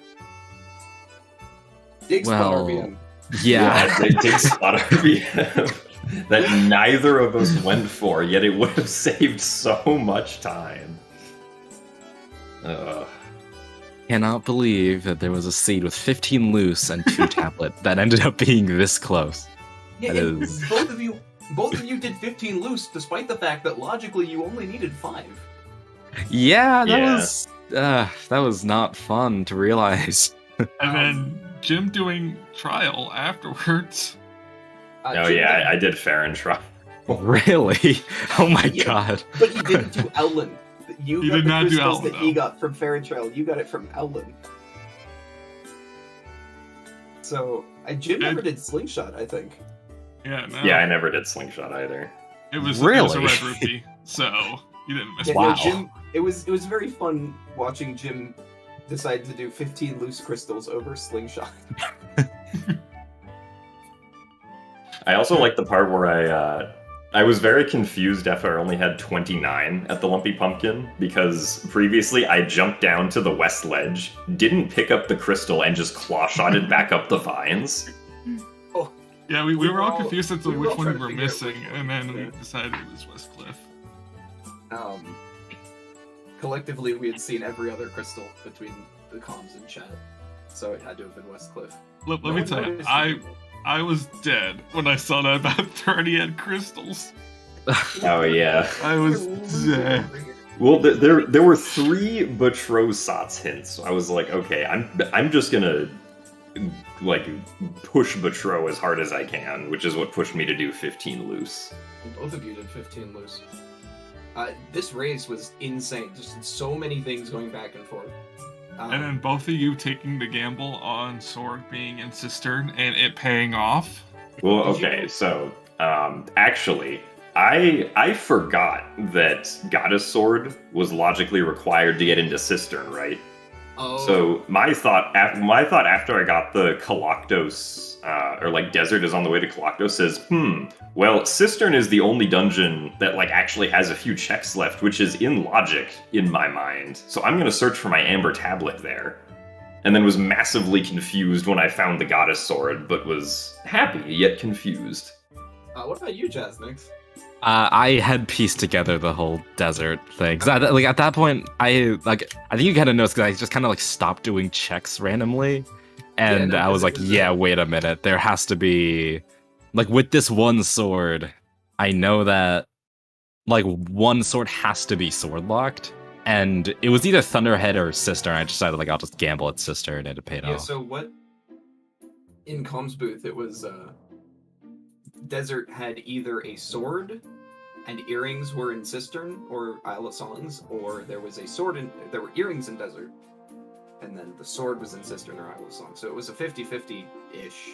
Dig spot RBM. Yeah, dig spot RBM. That neither of us went for, yet it would have saved so much time. Cannot believe that there was a seed with 15 loose and 2 tablet that ended up being this close. Yeah, that is... both of you Both of you did 15 loose, despite the fact that logically you only needed 5. Yeah, Yeah. that was not fun to realize. And then Jim doing trial afterwards. Oh Jim yeah, did- I did fair and try. Really? Oh my Yeah. god. But he didn't do Ellen. You He got did the not do crystals Ellen, that he though. got from Fair and Trail. You got it from Ellen. So Jim never did Slingshot, I think. Yeah, no. Yeah, I never did slingshot either. It was a Really? red rupee, so you didn't miss Yeah, much. Wow. no, Jim. It was very fun watching Jim decide to do 15 loose crystals over Slingshot. I also like the part where I was very confused after I only had 29 at the Lumpy Pumpkin, because previously I jumped down to the west ledge, didn't pick up the crystal, and just claw-shotted back up the vines. Yeah, we were all confused as to we were which all one we trying to were figure out missing, which one and then was we which. decided it was Westcliff. Collectively, we had seen every other crystal between the comms and chat, so it had to have been Westcliff. Let No me one tell you, noticed I was dead when I saw that about 30 had crystals. Oh yeah. I was dead. Well, there were 3 Butro Sots hints. So I was like, okay, I'm just gonna like push Butro as hard as I can, which is what pushed me to do 15 loose. Both of you did 15 loose. This race was insane. Just so many things going back and forth. And then both of you taking the gamble on Sword being in Cistern and it paying off. Well, Did you- okay, so actually, I forgot that Goddess Sword was logically required to get into Cistern, right? Oh, So my thought after I got the Kalaktos, or like Desert is on the way to Kalaktos, is well, Cistern is the only dungeon that like actually has a few checks left, which is in logic in my mind. So I'm gonna search for my Amber Tablet there, and then was massively confused when I found the Goddess Sword, but was happy yet confused. what about you, Jasnix? I had pieced together the whole desert thing. 'Cause like at that point, I think you kind of noticed because I just kind of like stopped doing checks randomly, and no, I was 'cause like, it was, yeah, wait a minute, there has to be like with this one sword. I know that like one sword has to be sword locked, and it was either Thunderhead or Sister. And I decided like I'll just gamble at Sister, and it paid Yeah, off. so what... In Comms booth, it was, Desert had either a sword, and earrings were in Cistern, or Isle of Songs, or there was a sword and there were earrings in Desert, and then the sword was in Cistern or Isle of Songs. So it was a 50-50-ish.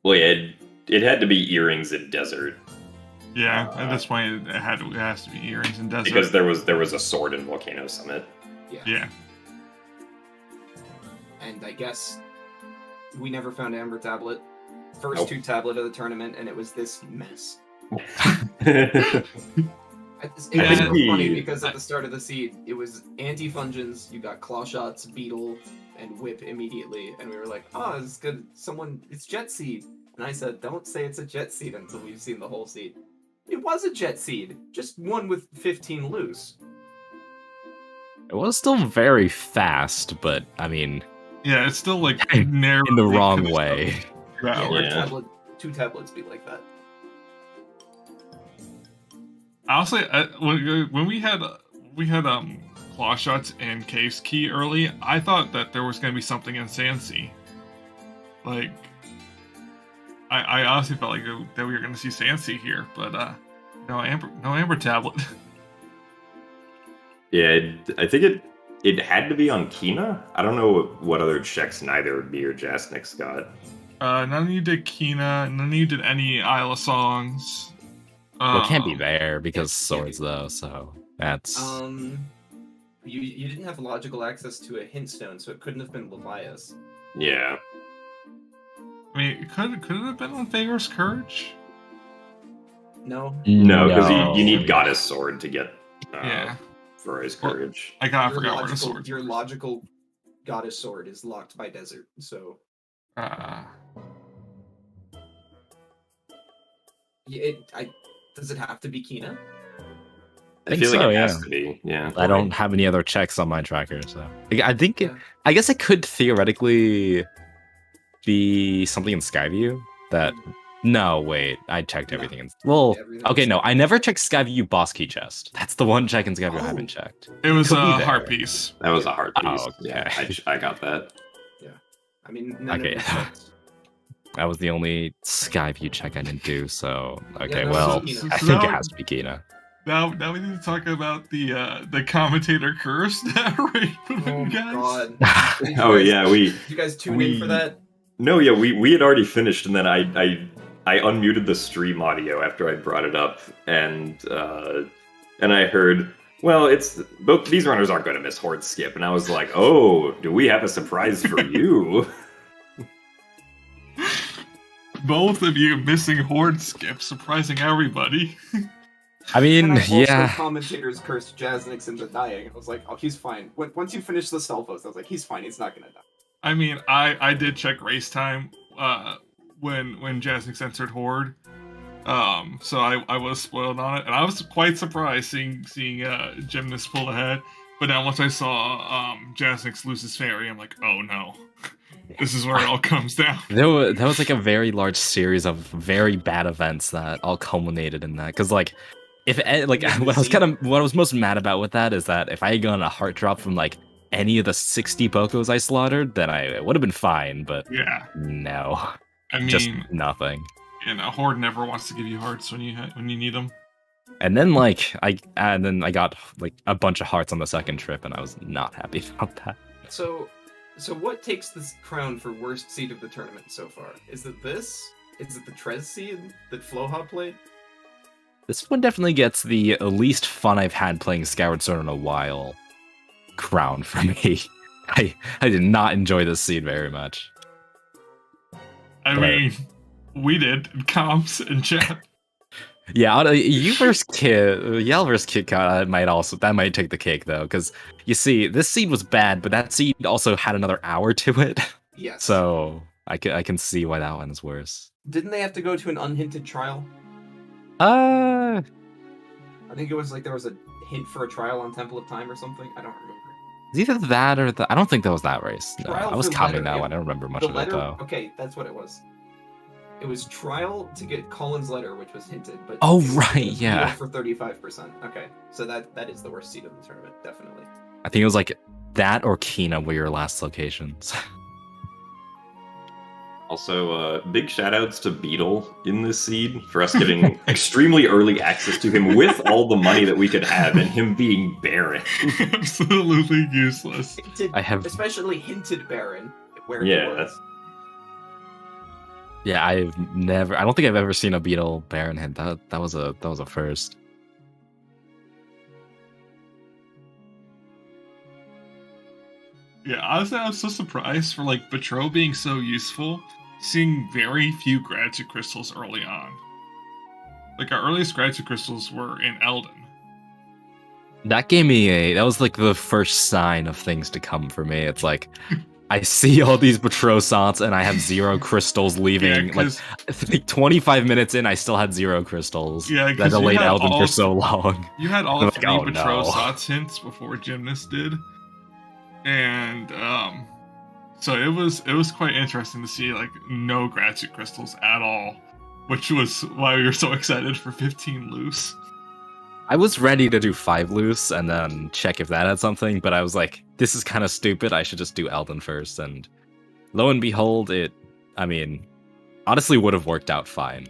Well, yeah, it had to be earrings in Desert Yeah, at this point it has to be earrings and desert. because there was a sword in Volcano Summit. Yeah. And I guess we never found Amber Tablet. First Nope. 2 tablet of the tournament, and it was this mess. Yeah. It was I so think funny he- because at the start of the seed, it was anti-fungens, you got claw shots, beetle, and whip immediately, and we were like, oh, it's good. It's jet seed. And I said, don't say it's a jet seed until we've seen the whole seed. It was a jet seed, just one with 15 loose. It was still very fast, but I mean, Yeah, it's still like narrow in the wrong way. Yeah. Yeah. 2 tablets be like that. Honestly, when we had claw shots and case key early, I thought that there was going to be something in Sansi. Like, I honestly felt like that we were going to see Sansi here, but no Amber Tablet. Yeah, I think it had to be on Kina. I don't know what other checks neither me or Jasnix got. None of you did Kina. None of you did any Isle of Songs. Well, it can't be there yeah, because it can't be swords though, so that's You didn't have logical access to a hint stone, so it couldn't have been Levias. Yeah. I mean, could it have been on Thayor's Courage? No. No, because No. you need Goddess Sword to get Yeah. for his Well, courage. I forgot where the sword. Your logical goddess sword is locked by desert, so does it have to be Kina? I think feel like so, it yeah. has to be. Yeah. I don't have any other checks on my tracker, so I think Yeah. I guess it could theoretically be something in Skyview that No, wait. I checked No. everything. Well, Everything okay, was no. checked. I never checked Skyview boss key chest. That's the one check in Skyview I haven't Oh. checked. It was Could be a there. heart piece. That was a hard piece. Oh, Yeah, okay. I got that. I mean, none Okay. of it checked. That was the only Skyview check I didn't do, so... Okay, no, well, so- I so think it now- has to be Kina. Now we need to talk about the commentator curse that Ray put Oh in, my guys. god. Did you Oh guys- yeah, Did you guys tune in we- for that? No, yeah, we had already finished, and then I unmuted the stream audio after I brought it up, and I heard, well, it's both these runners aren't going to miss Horde Skip, and I was like, oh, do we have a surprise for you? Both of you missing Horde Skip, surprising everybody. I mean, And I also yeah. commentators cursed Jasnix into dying. I was like, oh, he's fine. Once you finish the self-host, I was like, he's fine. He's not gonna die. I mean, I did check race time when Jasnix entered Horde. So I was spoiled on it, and I was quite surprised seeing Gymnast pull ahead. But then once I saw Jasnix lose his fairy, I'm like, oh no, this is where it all comes down. That was like a very large series of very bad events that all culminated in that. Because like, if like Yeah, what I was most mad about with that is that if I had gotten a heart drop from like any of the 60 Bokos I slaughtered, then it would have been fine. But Yeah, no, I mean, just nothing. Horde never wants to give you hearts when you need them. And then like I got like a bunch of hearts on the second trip, and I was not happy about that. So what takes this crown for worst seed of the tournament so far? Is it this? Is it the Trez seed that Floha played? This one definitely gets the least fun I've had playing Skyward Sword in a while crown for me. I did not enjoy this seed very much. I But- mean, we did in comps and chat. Yeah, you versus Kid, Yell versus Kid that might take the cake though, because you see, this seed was bad, but that seed also had another hour to it, Yes. so I can see why that one's worse. Didn't they have to go to an unhinted trial? Uh, I think it was like there was a hint for a trial on Temple of Time or something. I don't remember. either that or I don't think that was that race. No, Trial I was for counting letter, that yeah. one. I don't remember much The of letter. it though. Okay, that's what it was. It was trial to get Colin's letter, which was hinted, but Oh, it was right, beat yeah. for 35%. Okay, so that is the worst seed of the tournament, definitely. I think it was like that or Kina were your last locations. Also, big shoutouts to Beetle in this seed for us getting extremely early access to him with all the money that we could have, and him being Baron. Absolutely useless. Hinted, I have- especially hinted Baron where he Yeah, was. that's Yeah, I don't think I've ever seen a Beetle Baron hint. That was a first. Yeah, honestly, I was so surprised for like Betro being so useful, seeing very few gratitude crystals early on. Like our earliest gratitude crystals were in Elden. That gave me that was like the first sign of things to come for me. It's like I see all these Betrosants and I have 0 crystals leaving. Yeah, Like 'cause 25 minutes in, I still had 0 crystals. Yeah, that 'cause you delayed had Elden all- for so long. you had all I'm like, 3 oh, Betro no. Sots hints before Gymnast did, and so it was quite interesting to see like no gratitude crystals at all, which was why we were so excited for 15 loose. I was ready to do 5 loose and then check if that had something, but I was like, this is kind of stupid. I should just do Elden first. And lo and behold, honestly would have worked out fine.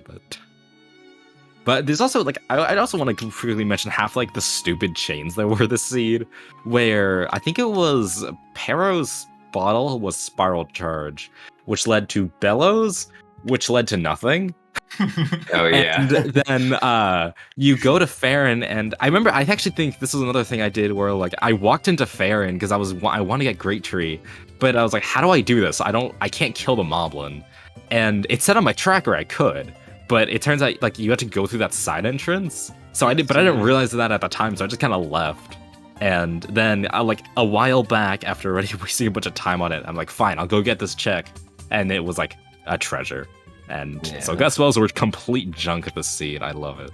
But there's also, like, I'd also want to quickly mention half, like, the stupid chains that were the seed, where I think it was Pero's bottle was Spiral Charge, which led to Bellows, which led to nothing. oh yeah. And then you go to Farron, and I remember I actually think this was another thing I did where like I walked into Farron because I want to get Great Tree, but I was like, how do I do this? I can't kill the Moblin, and it said on my tracker I could, but it turns out like you have to go through that side entrance. So I did, but I didn't realize that at the time, so I just kind of left. And then like a while back, after already wasting a bunch of time on it, I'm like, fine, I'll go get this check, and it was like a treasure. And so gut spells were complete junk at the seed. I love it.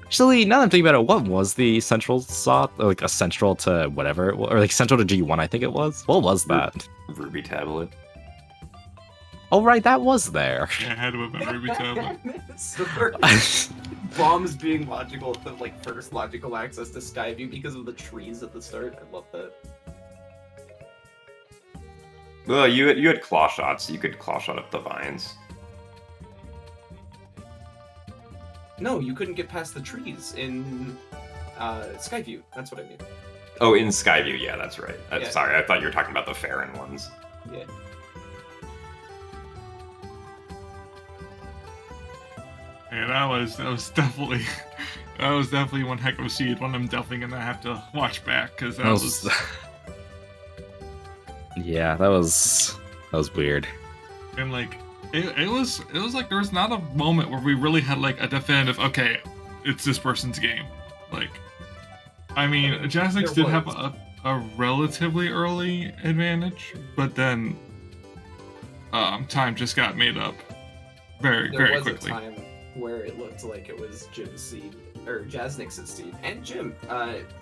Actually, now that I'm thinking about it, what was the central slot? Like a central to whatever, or like central to G1, I think it was. What was that? Ruby tablet. Oh, right, that was there. Yeah, I had to whip my Ruby tablet. Bombs being logical, the like first logical access to Skyview because of the trees at the start. I love that. Well, you had claw shots. You could claw shot up the vines. No, you couldn't get past the trees in Skyview. That's what I mean. Oh, in Skyview, yeah, that's right. Yeah. Sorry, I thought you were talking about the Farron ones. Yeah. Yeah, that was definitely one heck of a seed. One I'm definitely gonna have to watch back because that was. Yeah, that was weird. And like it was like there was not a moment where we really had like a definitive, okay, it's this person's game. Like, I mean, Jasnix did have a relatively early advantage, but then time just got made up very quickly. There was a time where it looked like it was Jim's seed or Jasnix's seed and Jim,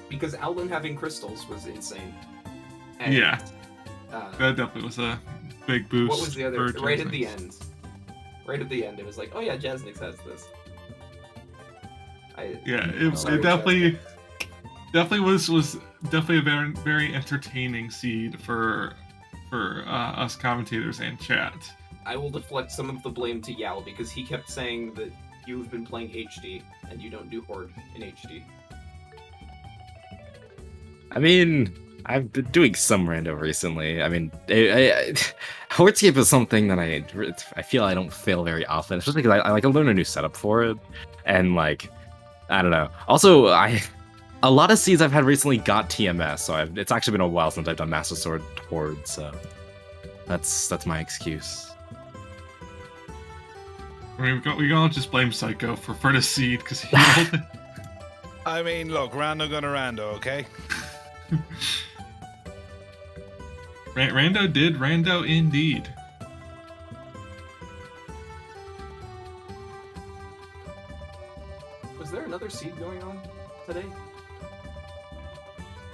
because Owlin having crystals was insane. And, yeah. That definitely was a big boost. What was the other? For Right at Jasnix. the end. Right at the end, it was like, oh yeah, Jasnix has this. It definitely was definitely a very, very entertaining seed for us commentators and chat. I will deflect some of the blame to Yal because he kept saying that you've been playing HD and you don't do Horde in HD. I mean, I've been doing some rando recently. I mean, Hordscape is something that I feel I don't fail very often, especially because I like to learn a new setup for it, and like, I don't know. Also, a lot of seeds I've had recently got TMS, so it's actually been a while since I've done Master Sword Horde, so that's my excuse. I mean, we can all just blame Psycho for the seed because he rolled it. I mean, look, rando gonna rando, okay? Rando did rando indeed. Was there another seed going on today?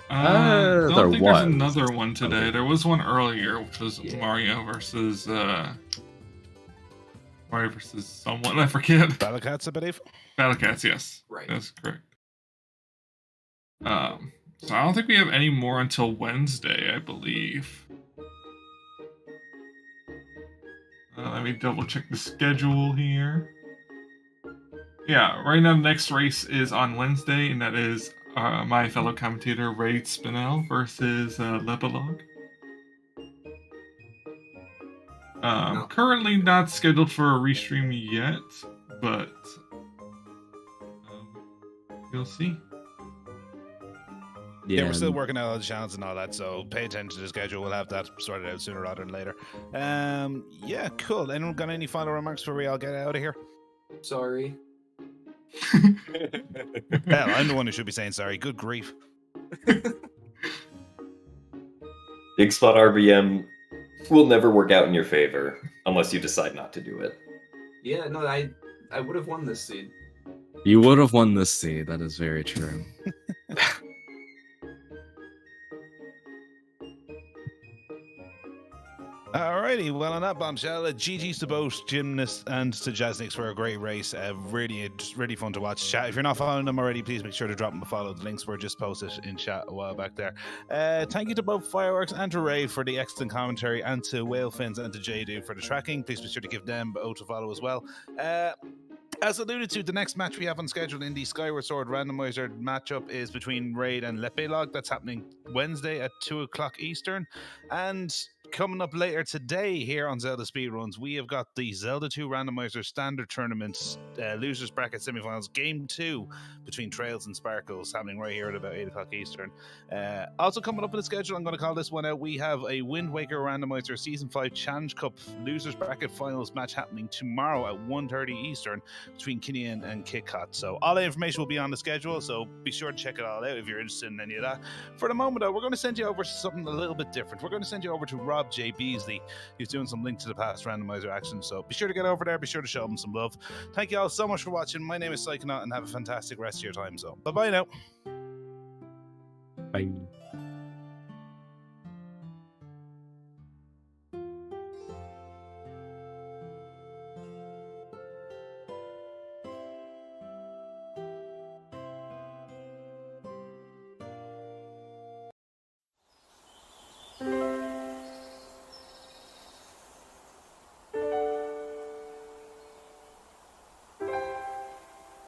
I don't think was. there's another one today. Okay. There was one earlier, which was Yeah. Mario versus someone, I forget. Battlecats, I believe. Battlecats, yes. Right. That's correct. So I don't think we have any more until Wednesday, I believe. Let me double check the schedule here. Yeah, right now the next race is on Wednesday, and that is my fellow commentator Ray Spinell versus Lepalog. Currently not scheduled for a restream yet, but you'll see. Yeah, we're still working out all the channels and all that, so pay attention to the schedule. We'll have that sorted out sooner rather than later. Yeah, cool. Anyone got any final remarks before we all get out of here? Sorry. Hell, I'm the one who should be saying sorry. Good grief. Big Spot RBM will never work out in your favor unless you decide not to do it. Yeah, no, I would have won this seed. You would have won this seed. That is very true. Alrighty, well on that bombshell, GG's to both Gymnast and to Jasnix for a great race. Really fun to watch. Chat, if you're not following them already, please make sure to drop them a follow. The links were just posted in chat a while back there. Thank you to both Fireworks and to Ray for the excellent commentary, and to Whalefins and to Jadu for the tracking. Please be sure to give them both a follow as well. As alluded to, the next match we have on schedule in the Skyward Sword Randomizer matchup is between Raid and Lepelog. That's happening Wednesday at 2 o'clock Eastern. And coming up later today here on Zelda Speedruns, we have got the Zelda 2 Randomizer Standard Tournament Losers Bracket Semifinals Game 2 between Trails and Sparkles, happening right here at about 8 o'clock Eastern. Also coming up in the schedule, I'm going to call this one out, we have a Wind Waker Randomizer Season 5 Challenge Cup Losers Bracket Finals match happening tomorrow at 1:30 Eastern between Kinian and KitKat. So all the information will be on the schedule, so be sure to check it all out if you're interested in any of that. For the moment though, we're going to send you over to something a little bit different. We're going to send you over to Rob J. Beasley, who's doing some Link to the Past randomizer action, so be sure to get over there, be sure to show him some love. Thank you all so much for watching. My name is Psychonaut, and have a fantastic rest of your time. So bye bye now. Bye.